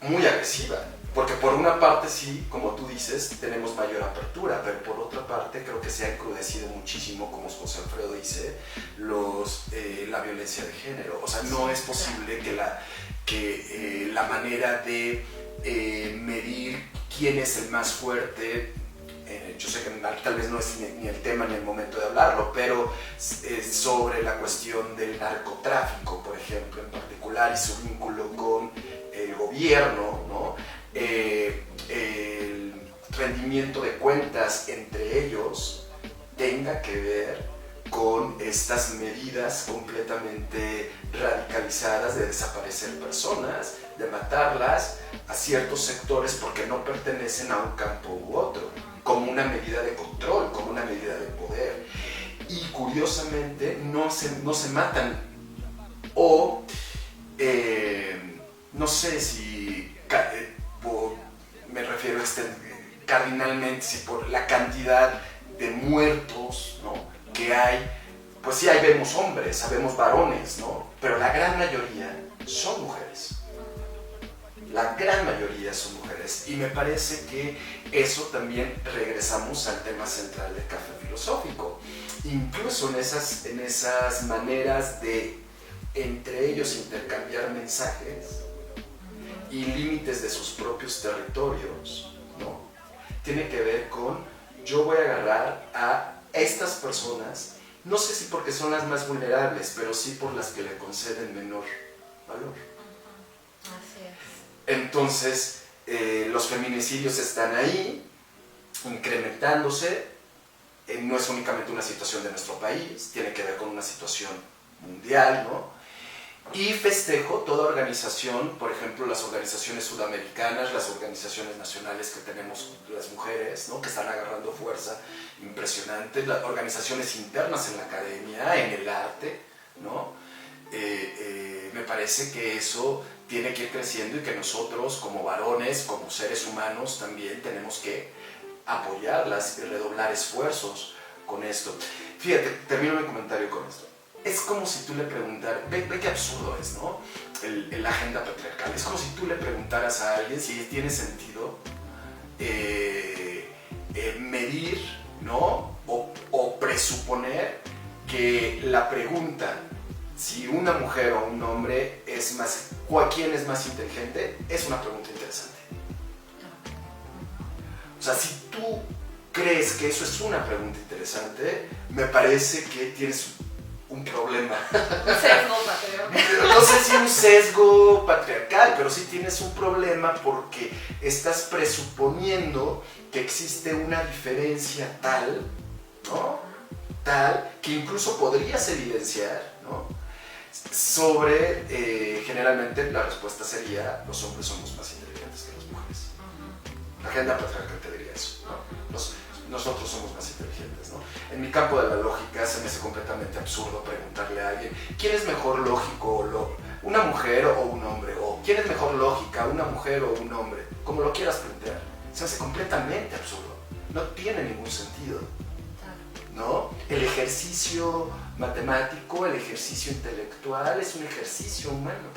muy agresiva. Porque por una parte sí, como tú dices, tenemos mayor apertura, pero por otra parte creo que se ha encrudecido muchísimo, como José Alfredo dice, la violencia de género. O sea, no es posible que la manera de medir quién es el más fuerte, yo sé que tal vez no es ni el tema ni el momento de hablarlo, pero sobre la cuestión del narcotráfico, por ejemplo, en particular, y su vínculo con el gobierno, ¿no? El rendimiento de cuentas entre ellos tenga que ver con estas medidas completamente radicalizadas de desaparecer personas, de matarlas a ciertos sectores porque no pertenecen a un campo u otro, como una medida de control, como una medida de poder. Y curiosamente no se matan, o no sé si me refiero cardinalmente, si por la cantidad de muertos, ¿no? que hay, pues sí, ahí vemos hombres, sabemos varones, ¿no? Pero la gran mayoría son mujeres. La gran mayoría son mujeres. Y me parece que eso también regresamos al tema central del café filosófico. Incluso en esas maneras de entre ellos intercambiar mensajes y límites de sus propios territorios, ¿no? Tiene que ver con: yo voy a agarrar a estas personas, no sé si porque son las más vulnerables, pero sí por las que le conceden menor valor. Así es. Entonces, los feminicidios están ahí, incrementándose. No es únicamente una situación de nuestro país, tiene que ver con una situación mundial, ¿no? Y festejo toda organización, por ejemplo, las organizaciones sudamericanas, las organizaciones nacionales que tenemos las mujeres, ¿no? Que están agarrando fuerza impresionante, las organizaciones internas en la academia, en el arte, ¿no? Me parece que eso tiene que ir creciendo y que nosotros como varones, como seres humanos, también tenemos que apoyarlas y redoblar esfuerzos con esto. Fíjate, termino mi comentario con esto. Es como si tú le preguntaras, ve qué absurdo es, ¿no? La agenda patriarcal. Es como si tú le preguntaras a alguien si tiene sentido medir, ¿no? O presuponer que la pregunta si una mujer o un hombre es más, ¿quién es más inteligente? Es una pregunta interesante. O sea, si tú crees que eso es una pregunta interesante, me parece que tienes un problema. Un sesgo patriarcal. No sé si un sesgo patriarcal, pero sí tienes un problema porque estás presuponiendo que existe una diferencia tal, ¿no? Tal que incluso podrías evidenciar, ¿no? Sobre, generalmente la respuesta sería, los hombres somos más inteligentes que las mujeres. La agenda patriarcal te diría eso, ¿no? Nosotros somos más inteligentes, ¿no? En mi campo de la lógica se me hace completamente absurdo preguntarle a alguien ¿quién es mejor lógico? ¿Una mujer o un hombre? ¿O quién es mejor lógica? ¿Una mujer o un hombre? Como lo quieras plantear. Se hace completamente absurdo. No tiene ningún sentido, ¿no? El ejercicio matemático, el ejercicio intelectual es un ejercicio humano,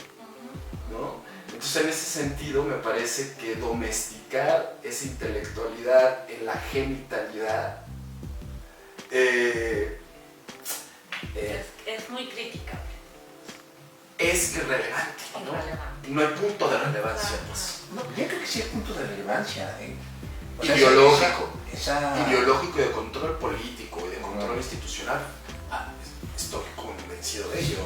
¿no? Entonces, en ese sentido, me parece que domesticar esa intelectualidad en la genitalidad es muy crítica. Es irrelevante, ¿no? No hay punto de relevancia, pues. No, yo creo que sí hay punto de relevancia. O sea, ideológico y de control político y de control institucional. Estoy convencido de ello.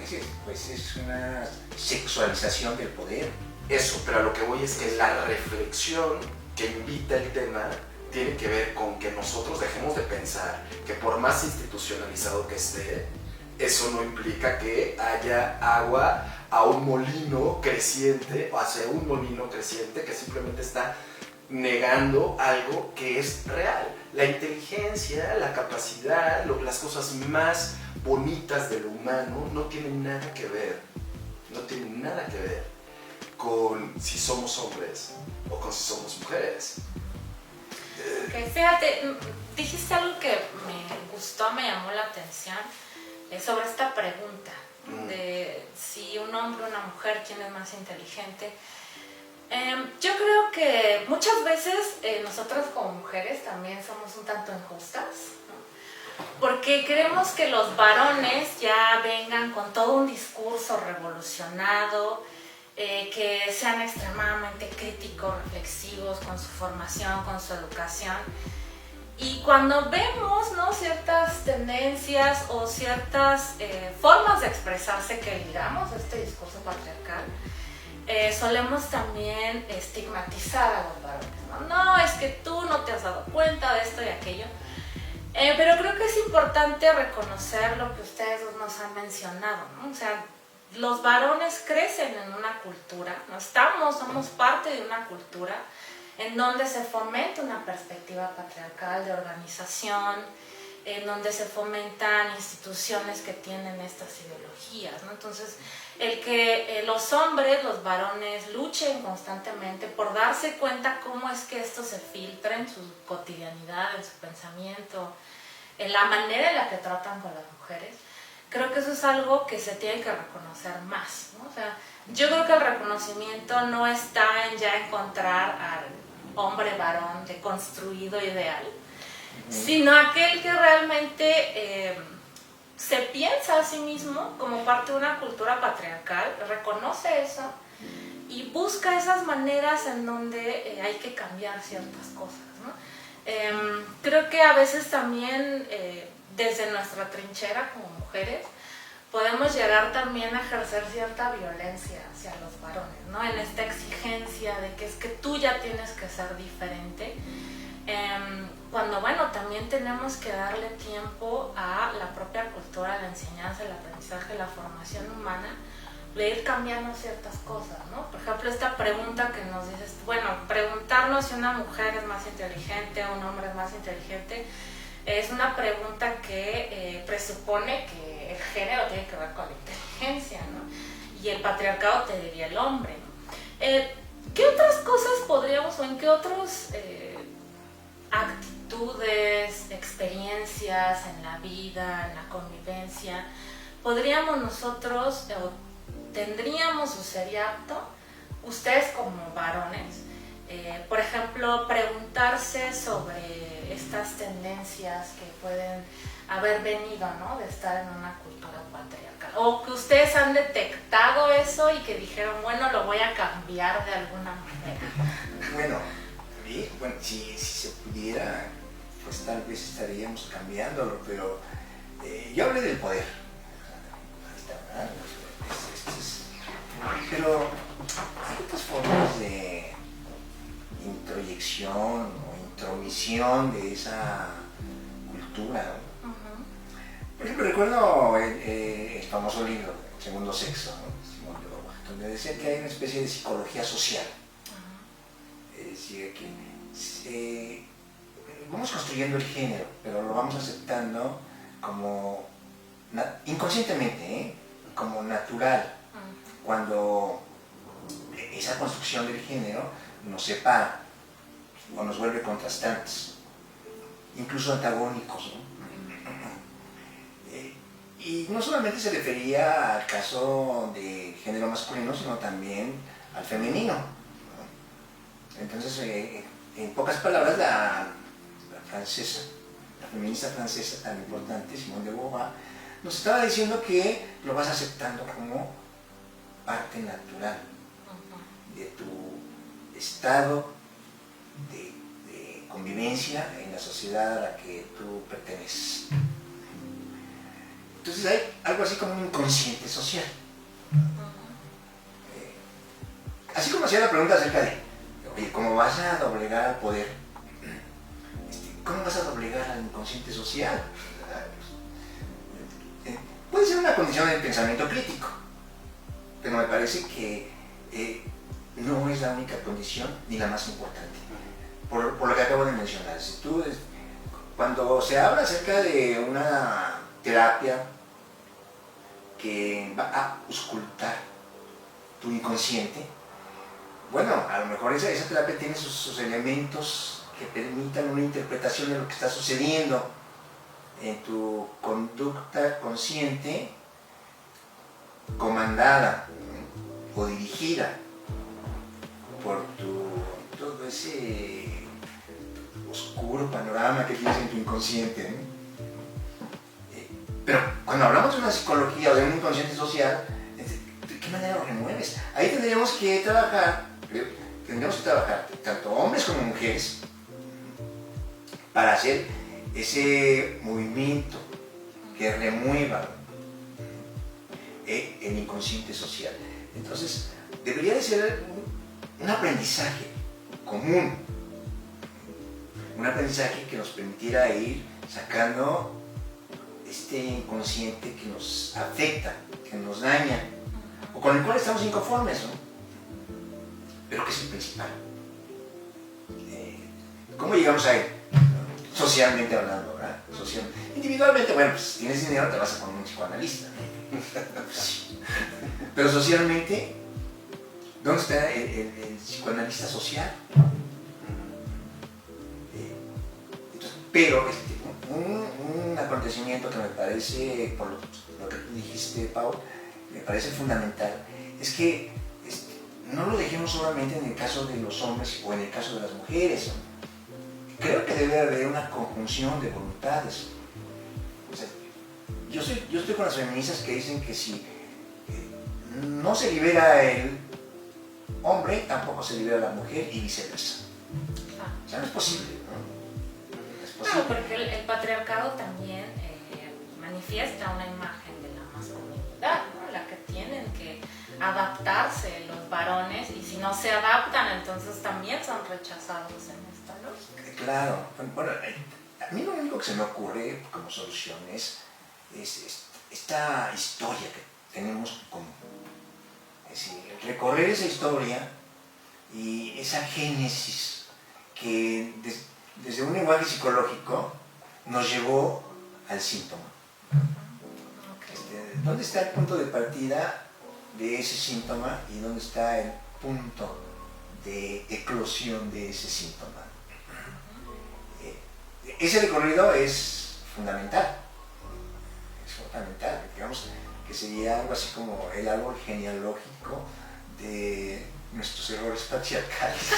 Sí, pues es una sexualización del poder. Eso, pero a lo que voy es que la reflexión que invita el tema tiene que ver con que nosotros dejemos de pensar que por más institucionalizado que esté, eso no implica que haya agua a un molino creciente o hacia un molino creciente que simplemente está negando algo que es real. La inteligencia, la capacidad, las cosas más bonitas de lo humano no tienen nada que ver con si somos hombres o con si somos mujeres. Okay, fíjate, dijiste algo que me gustó, me llamó la atención sobre esta pregunta de si un hombre o una mujer, quién es más inteligente. Yo creo que muchas veces nosotras como mujeres también somos un tanto injustas, ¿no? Porque queremos que los varones ya vengan con todo un discurso revolucionado, que sean extremadamente críticos, reflexivos con su formación, con su educación. Y cuando vemos, ¿no?, ciertas tendencias o ciertas formas de expresarse que ligamos a este discurso patriarcal, solemos también estigmatizar a los varones, ¿no? No, es que tú no te has dado cuenta de esto y aquello. Pero creo que es importante reconocer lo que ustedes dos nos han mencionado, ¿no? O sea, los varones crecen en una cultura, ¿no? Somos parte de una cultura en donde se fomenta una perspectiva patriarcal de organización, en donde se fomentan instituciones que tienen estas ideologías, ¿no? Entonces, el que los hombres, los varones, luchen constantemente por darse cuenta cómo es que esto se filtra en su cotidianidad, en su pensamiento, en la manera en la que tratan con las mujeres, creo que eso es algo que se tiene que reconocer más, ¿no? O sea, yo creo que el reconocimiento no está en ya encontrar al hombre varón deconstruido ideal, sino aquel que realmente se piensa a sí mismo como parte de una cultura patriarcal, reconoce eso y busca esas maneras en donde hay que cambiar ciertas cosas, ¿no? Creo que a veces también desde nuestra trinchera como mujeres podemos llegar también a ejercer cierta violencia hacia los varones, ¿no? En esta exigencia de que es que tú ya tienes que ser diferente, cuando, bueno, también tenemos que darle tiempo a la propia cultura, la enseñanza, el aprendizaje, la formación humana, de ir cambiando ciertas cosas, ¿no? Por ejemplo, esta pregunta que nos dices, bueno, preguntarnos si una mujer es más inteligente o un hombre es más inteligente, es una pregunta que presupone que el género tiene que ver con la inteligencia, ¿no? Y el patriarcado te diría el hombre, ¿no? ¿Qué otras cosas podríamos, o en qué otros actitudes, experiencias en la vida, en la convivencia, podríamos nosotros, o tendríamos, o sería apto, ustedes como varones, por ejemplo, preguntarse sobre estas tendencias que pueden haber venido, ¿no?, de estar en una cultura patriarcal, o que ustedes han detectado eso y que dijeron, bueno, lo voy a cambiar de alguna manera? Bueno, si se pudiera, pues tal vez estaríamos cambiándolo, pero yo hablé del poder. Ahí está, ¿verdad? Pero hay otras formas de introyección o intromisión de esa cultura, ¿no? Por ejemplo, recuerdo el famoso libro, El segundo sexo, ¿no?, Simón de Beauvoir, donde decía que hay una especie de psicología social. Decía que vamos construyendo el género, pero lo vamos aceptando como inconscientemente, como natural, cuando esa construcción del género nos separa o nos vuelve contrastantes, incluso antagónicos, ¿no? Y no solamente se refería al caso de género masculino, sino también al femenino, ¿no? Entonces, en pocas palabras, la feminista francesa tan importante, Simone de Beauvoir, nos estaba diciendo que lo vas aceptando como parte natural de tu estado de convivencia en la sociedad a la que tú perteneces. Entonces hay algo así como un inconsciente social. Así como hacía la pregunta acerca de, oye, ¿cómo vas a doblegar al poder? ¿Cómo vas a doblegar al inconsciente social? Puede ser una condición del pensamiento crítico, pero me parece que no es la única condición ni la más importante. Por lo que acabo de mencionar, cuando se habla acerca de una terapia que va a auscultar tu inconsciente, bueno, a lo mejor esa terapia tiene sus elementos que permitan una interpretación de lo que está sucediendo en tu conducta consciente, comandada o dirigida por todo ese oscuro panorama que tienes en tu inconsciente, ¿no? Pero cuando hablamos de una psicología o de un inconsciente social, ¿de qué manera lo remueves? Ahí tendríamos que trabajar, tanto hombres como mujeres, para hacer ese movimiento que remueva el inconsciente social. Entonces, debería de ser un aprendizaje común, un aprendizaje que nos permitiera ir sacando este inconsciente que nos afecta, que nos daña, o con el cual estamos inconformes, ¿no? Pero que es el principal. ¿Cómo llegamos a él? Socialmente hablando, ¿verdad? Individualmente, bueno, pues si tienes dinero te vas a poner un psicoanalista, ¿no? Pero socialmente, ¿dónde está el psicoanalista social? Pero un acontecimiento que me parece, por lo que tú dijiste, Pau, me parece fundamental, es que no lo dejemos solamente en el caso de los hombres o en el caso de las mujeres. Creo que debe haber una conjunción de voluntades. O sea, yo estoy con las feministas que dicen que si no se libera el hombre, tampoco se libera la mujer y viceversa. O sea, no es posible, ¿no? No es posible. Claro, porque el patriarcado también manifiesta una imagen de la masculinidad, ¿no? La que tienen que adaptarse los varones, y si no se adaptan, entonces también son rechazados en esta lógica. Claro. Bueno, a mí lo único que se me ocurre como solución es esta historia que tenemos común. Es decir, recorrer esa historia y esa génesis que desde un lenguaje psicológico nos llevó al síntoma. ¿Dónde está el punto de partida de ese síntoma y dónde está el punto de eclosión de ese síntoma? Ese recorrido es fundamental. Es fundamental, digamos que sería algo así como el árbol genealógico de nuestros errores patriarcales.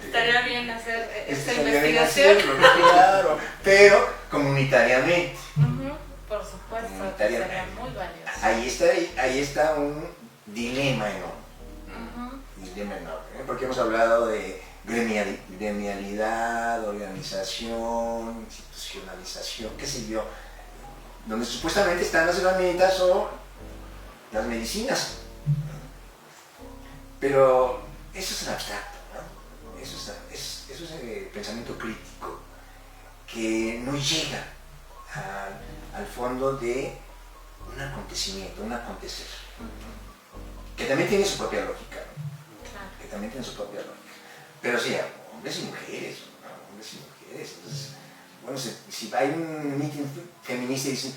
Estaría bien hacer esta Estaría bien investigación. hacerlo, claro, pero comunitariamente. Por supuesto, que sería muy valioso. Ahí está un dilema enorme. Dilema enorme, porque hemos hablado de gremialidad, organización, institucionalización, qué sé yo, donde supuestamente están las herramientas o las medicinas. Pero eso es en abstracto, ¿no? Eso es el pensamiento crítico que no llega al fondo de un acontecimiento, un acontecer, que también tiene su propia lógica, ¿no? Claro. Que también tiene su propia lógica. Pero sí, hombres y mujeres, ¿no? Hombres y mujeres. Entonces, bueno, si hay un meeting feminista y dicen,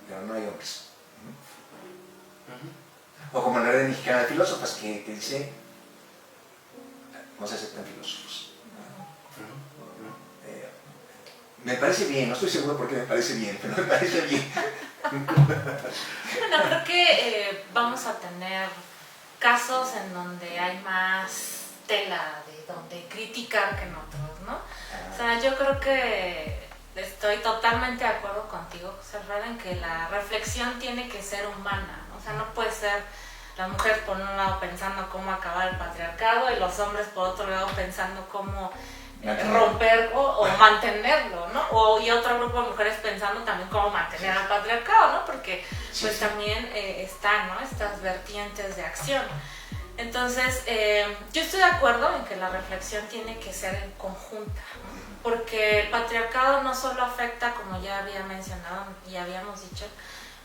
pero no hay hombres. O como en la red mexicana de filósofas que dice, no se aceptan filósofos. Me parece bien, no estoy seguro por qué me parece bien, pero me parece bien. Bueno, creo que vamos a tener casos en donde hay más tela de donde criticar que en otros, ¿no? O sea, yo creo que estoy totalmente de acuerdo contigo, José Alfredo, en que la reflexión tiene que ser humana, ¿no? O sea, no puede ser la mujer por un lado pensando cómo acabar el patriarcado y los hombres por otro lado pensando cómo romper o mantenerlo, ¿no? Y otro grupo de mujeres pensando también cómo mantener al patriarcado, ¿no? Porque pues también están, ¿no? Estas vertientes de acción. Entonces, yo estoy de acuerdo en que la reflexión tiene que ser en conjunta, ¿no? Porque el patriarcado no solo afecta, como ya había mencionado y habíamos dicho,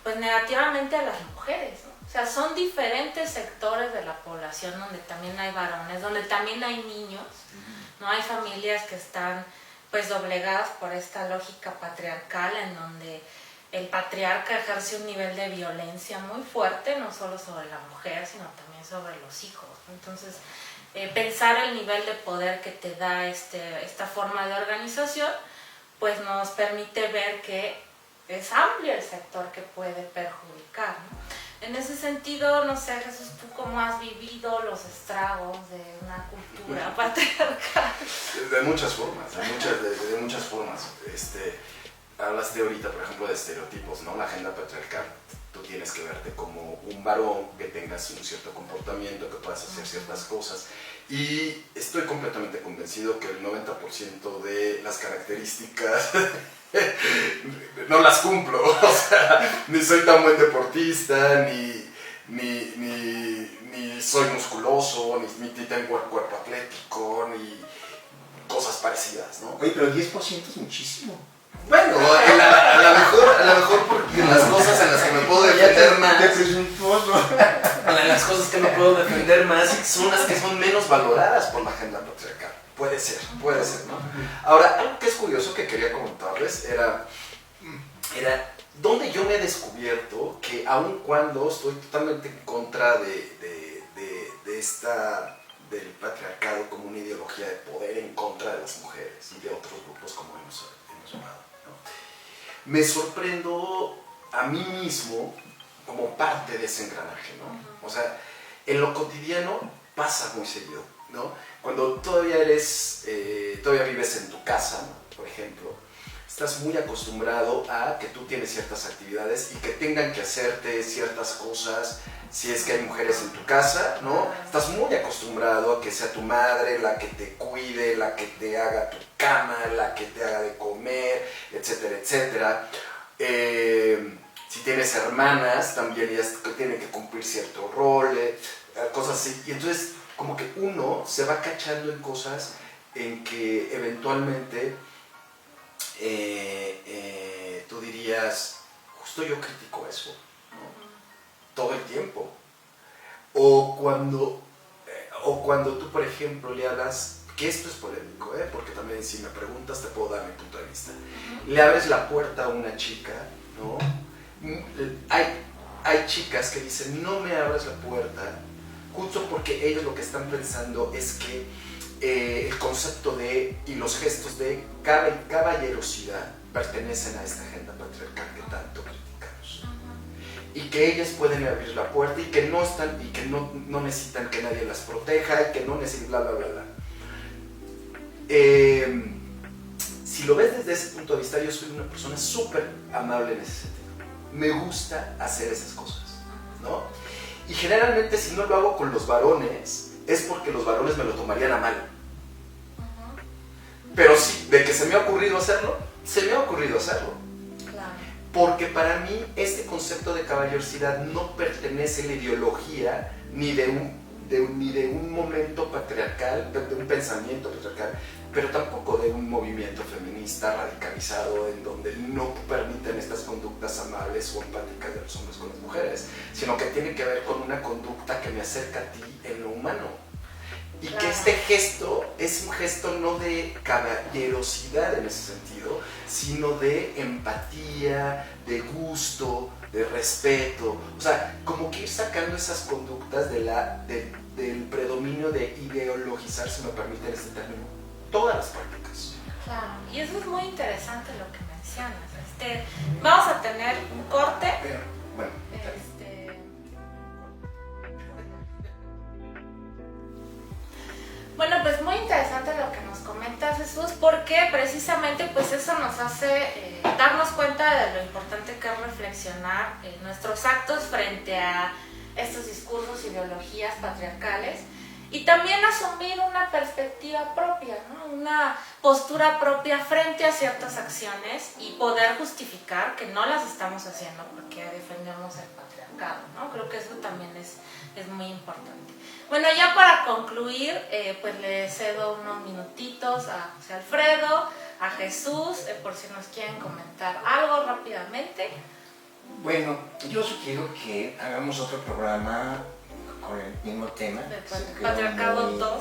pues negativamente a las mujeres, ¿no? O sea, son diferentes sectores de la población donde también hay varones, donde también hay niños, ¿no? Hay familias que están pues doblegadas por esta lógica patriarcal en donde el patriarca ejerce un nivel de violencia muy fuerte, no solo sobre la mujer, sino también sobre los hijos. Entonces, pensar el nivel de poder que te da esta forma de organización, pues nos permite ver que es amplio el sector que puede perjudicar, ¿no? En ese sentido, no sé, Jesús, ¿tú cómo has vivido los estragos de una cultura patriarcal? De muchas formas, de muchas formas. Hablaste ahorita, por ejemplo, de estereotipos, ¿no? La agenda patriarcal, tú tienes que verte como un varón, que tengas un cierto comportamiento, que puedas hacer ciertas cosas. Y estoy completamente convencido que el 90% de las características no las cumplo. O sea, ni soy tan buen deportista, ni soy musculoso, ni tengo el cuerpo atlético, ni cosas parecidas, ¿no? Oye, pero 10% es muchísimo. Bueno, a lo mejor porque las cosas en las que me puedo defender más, las cosas que me puedo defender más son las que son menos valoradas por la agenda patriarcal. Puede ser, ¿no? Ahora, algo que es curioso que quería comentarles era donde yo me he descubierto que aun cuando estoy totalmente en contra del patriarcado como una ideología de poder en contra de las mujeres y de otros grupos como hemos llamado, ¿no? Me sorprendo a mí mismo como parte de ese engranaje, ¿no? O sea, en lo cotidiano pasa muy seguido, ¿no? Cuando todavía vives en tu casa, ¿no? Por ejemplo, estás muy acostumbrado a que tú tienes ciertas actividades y que tengan que hacerte ciertas cosas. Si es que hay mujeres en tu casa, ¿no? Estás muy acostumbrado a que sea tu madre la que te cuide, la que te haga tu cama, la que te haga de comer, etcétera, etcétera. Si tienes hermanas, también ellas tienen que cumplir cierto rol, cosas así. Y entonces, como que uno se va cachando en cosas en que eventualmente tú dirías, justo yo critico eso, ¿no? todo el tiempo. O cuando tú, por ejemplo, le hablas, que esto es polémico, porque también si me preguntas te puedo dar mi punto de vista. Le abres la puerta a una chica, ¿no? Hay chicas que dicen, no me abras la puerta, justo porque ellos lo que están pensando es que el concepto y los gestos de caballerosidad pertenecen a esta agenda patriarcal que tanto criticamos. Y que ellas pueden abrir la puerta y que no necesitan que nadie las proteja y que no necesitan bla bla bla bla. Si lo ves desde ese punto de vista, yo soy una persona súper amable en ese sentido. Me gusta hacer esas cosas, ¿no? Y generalmente si no lo hago con los varones, es porque los varones me lo tomarían a mal. Pero sí, de que se me ha ocurrido hacerlo, se me ha ocurrido hacerlo. Claro. Porque para mí este concepto de caballerosidad no pertenece a la ideología ni de un momento patriarcal, de un pensamiento patriarcal, pero tampoco de un movimiento feminista radicalizado en donde no permiten estas conductas amables o empáticas de los hombres con las mujeres, sino que tiene que ver con una conducta que me acerca a ti en lo humano. Y claro. Que este gesto es un gesto no de caballerosidad en ese sentido, sino de empatía, de gusto, de respeto. O sea, como que ir sacando esas conductas del predominio de ideologizar, si me permiten este término, todas las prácticas. Claro, y eso es muy interesante lo que mencionas. Vamos a tener un corte. Pero, bueno, Bueno, pues muy interesante lo que nos comentas, Jesús, porque precisamente pues eso nos hace darnos cuenta de lo importante que es reflexionar nuestros actos frente a estos discursos, ideologías patriarcales y también asumir una perspectiva propia, ¿no? Una postura propia frente a ciertas acciones y poder justificar que no las estamos haciendo porque defendemos el patriarcado, ¿no? Creo que eso también es muy importante. Bueno, ya para concluir, pues le cedo unos minutitos a José Alfredo, a Jesús, por si nos quieren comentar algo rápidamente. bueno, yo sugiero que hagamos otro programa con el mismo tema. Patriarcado muy... 2.0.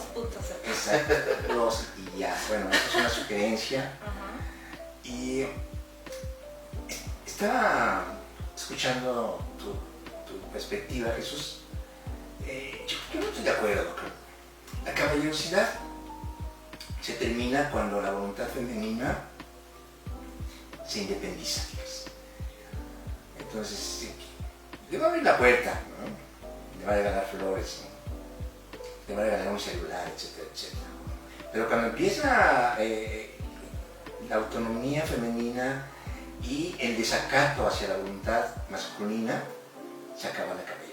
Exacto, 2 y ya. Bueno, esa es una sugerencia. Uh-huh. Y estaba escuchando tu perspectiva, Jesús. Yo no estoy de acuerdo. La caballerosidad se termina cuando la voluntad femenina se independiza. Entonces, le va a abrir la puerta, ¿no? Le va a regalar flores, ¿no? Le va a regalar un celular, etcétera, etcétera. Pero cuando empieza la autonomía femenina y el desacato hacia la voluntad masculina, se acaba la caballerosidad.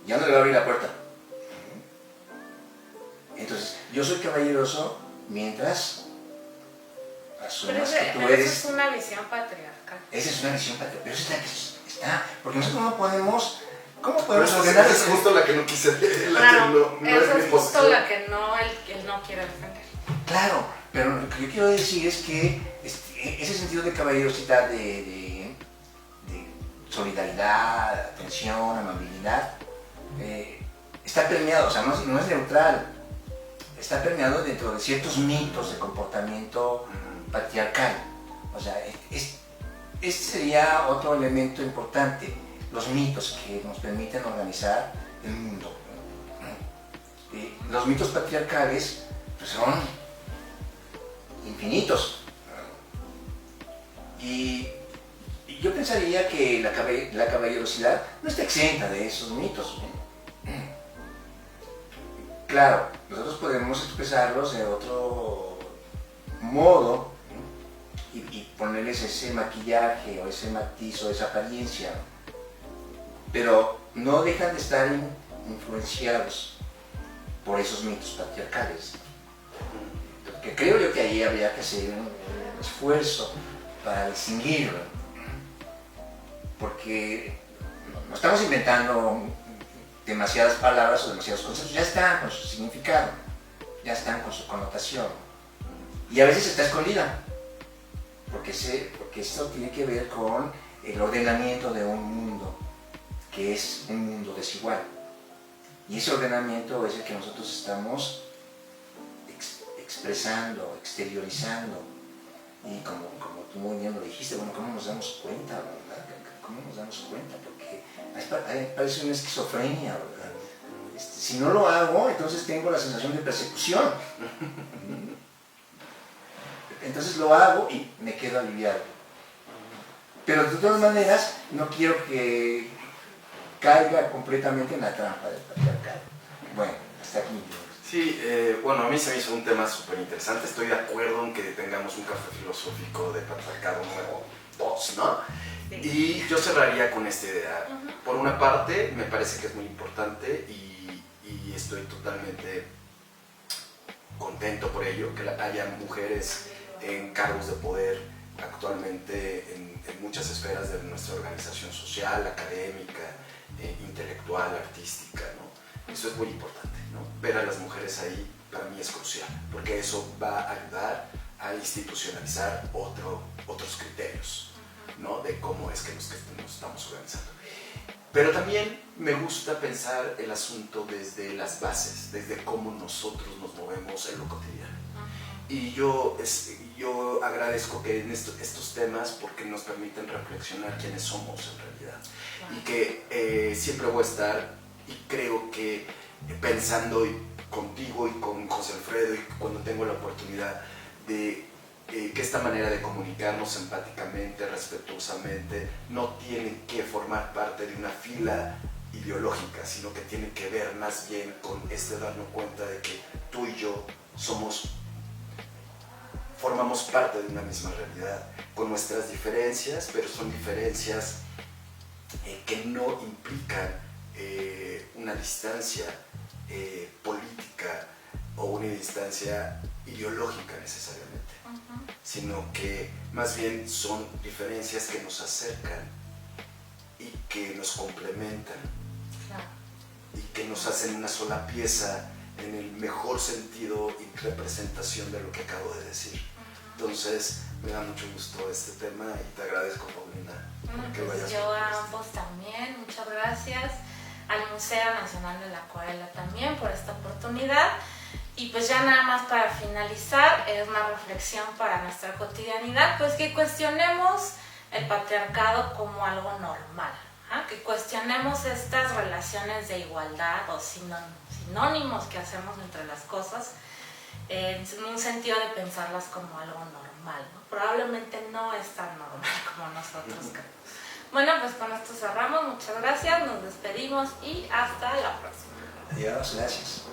Ya no le va a abrir la puerta. Entonces, yo soy caballeroso mientras asumas que tú eres... Esa es una visión patriarcal. Esa es una visión patriarcal, pero esa es la que está... Porque nosotros no podemos... ¿Cómo Pero podemos esa ordenar es justo la que no quise, la Claro, que no esa es mi es justo posición. la que él no quiere defender. Claro, pero lo que yo quiero decir es que ese sentido de caballerosidad, de solidaridad, atención, amabilidad, está permeado, o sea, no es neutral, está permeado dentro de ciertos mitos de comportamiento patriarcal. O sea, este sería otro elemento importante, los mitos que nos permiten organizar el mundo. Los mitos patriarcales pues, son infinitos. Y yo pensaría que la caballerosidad no está exenta de esos mitos. Claro, nosotros podemos expresarlos de otro modo y ponerles ese maquillaje o ese matiz o esa apariencia, pero no dejan de estar influenciados por esos mitos patriarcales. Que creo yo que ahí habría que hacer un esfuerzo para distinguirlo, porque no estamos inventando demasiadas palabras o demasiados conceptos, ya están con su significado, ya están con su connotación, y a veces está escondida, porque esto tiene que ver con el ordenamiento de un mundo que es un mundo desigual. Y ese ordenamiento es el que nosotros estamos expresando, exteriorizando. Y como tú muy bien lo dijiste, bueno, ¿cómo nos damos cuenta, verdad? ¿Cómo nos damos cuenta? Porque parece una esquizofrenia, ¿verdad? Si no lo hago, entonces tengo la sensación de persecución. Entonces lo hago y me quedo aliviado. Pero de todas maneras, no quiero que caiga completamente en la trampa del patriarcado. Bueno, hasta aquí. Sí, bueno, a mí se me hizo un tema súper interesante. Estoy de acuerdo en que tengamos un café filosófico de patriarcado número 2, ¿no? Sí. Y yo cerraría con esta idea. Por una parte, me parece que es muy importante y estoy totalmente contento por ello, que haya mujeres en cargos de poder actualmente en muchas esferas de nuestra organización social, académica, intelectual, artística, ¿no? Eso es muy importante, ¿no? Ver a las mujeres ahí para mí es crucial, porque eso va a ayudar a institucionalizar otros criterios, ¿no? De cómo es que nos estamos organizando. Pero también me gusta pensar el asunto desde las bases, desde cómo nosotros nos movemos en lo cotidiano. Y yo agradezco que en estos temas, porque nos permiten reflexionar quiénes somos en realidad. Y que siempre voy a estar, y creo que pensando contigo y con José Alfredo, y cuando tengo la oportunidad de que esta manera de comunicarnos empáticamente, respetuosamente, no tiene que formar parte de una fila ideológica, sino que tiene que ver más bien con darnos cuenta de que tú y yo formamos parte de una misma realidad, con nuestras diferencias, pero son diferencias que no implican una distancia política o una distancia ideológica necesariamente, sino que más bien son diferencias que nos acercan y que nos complementan, y que nos hacen una sola pieza en el mejor sentido y representación de lo que acabo de decir. Entonces me da mucho gusto este tema y te agradezco, Paulina, que vayas. Yo a ambos también, muchas gracias, al Museo Nacional de la Acuarela también por esta oportunidad. Y pues ya nada más para finalizar, es una reflexión para nuestra cotidianidad, pues que cuestionemos el patriarcado como algo normal, que cuestionemos estas relaciones de igualdad o sinónimos que hacemos entre las cosas, en un sentido de pensarlas como algo normal, ¿no? Probablemente no es tan normal como nosotros creemos. Bueno, pues con esto cerramos, muchas gracias, nos despedimos y hasta la próxima. Adiós, gracias.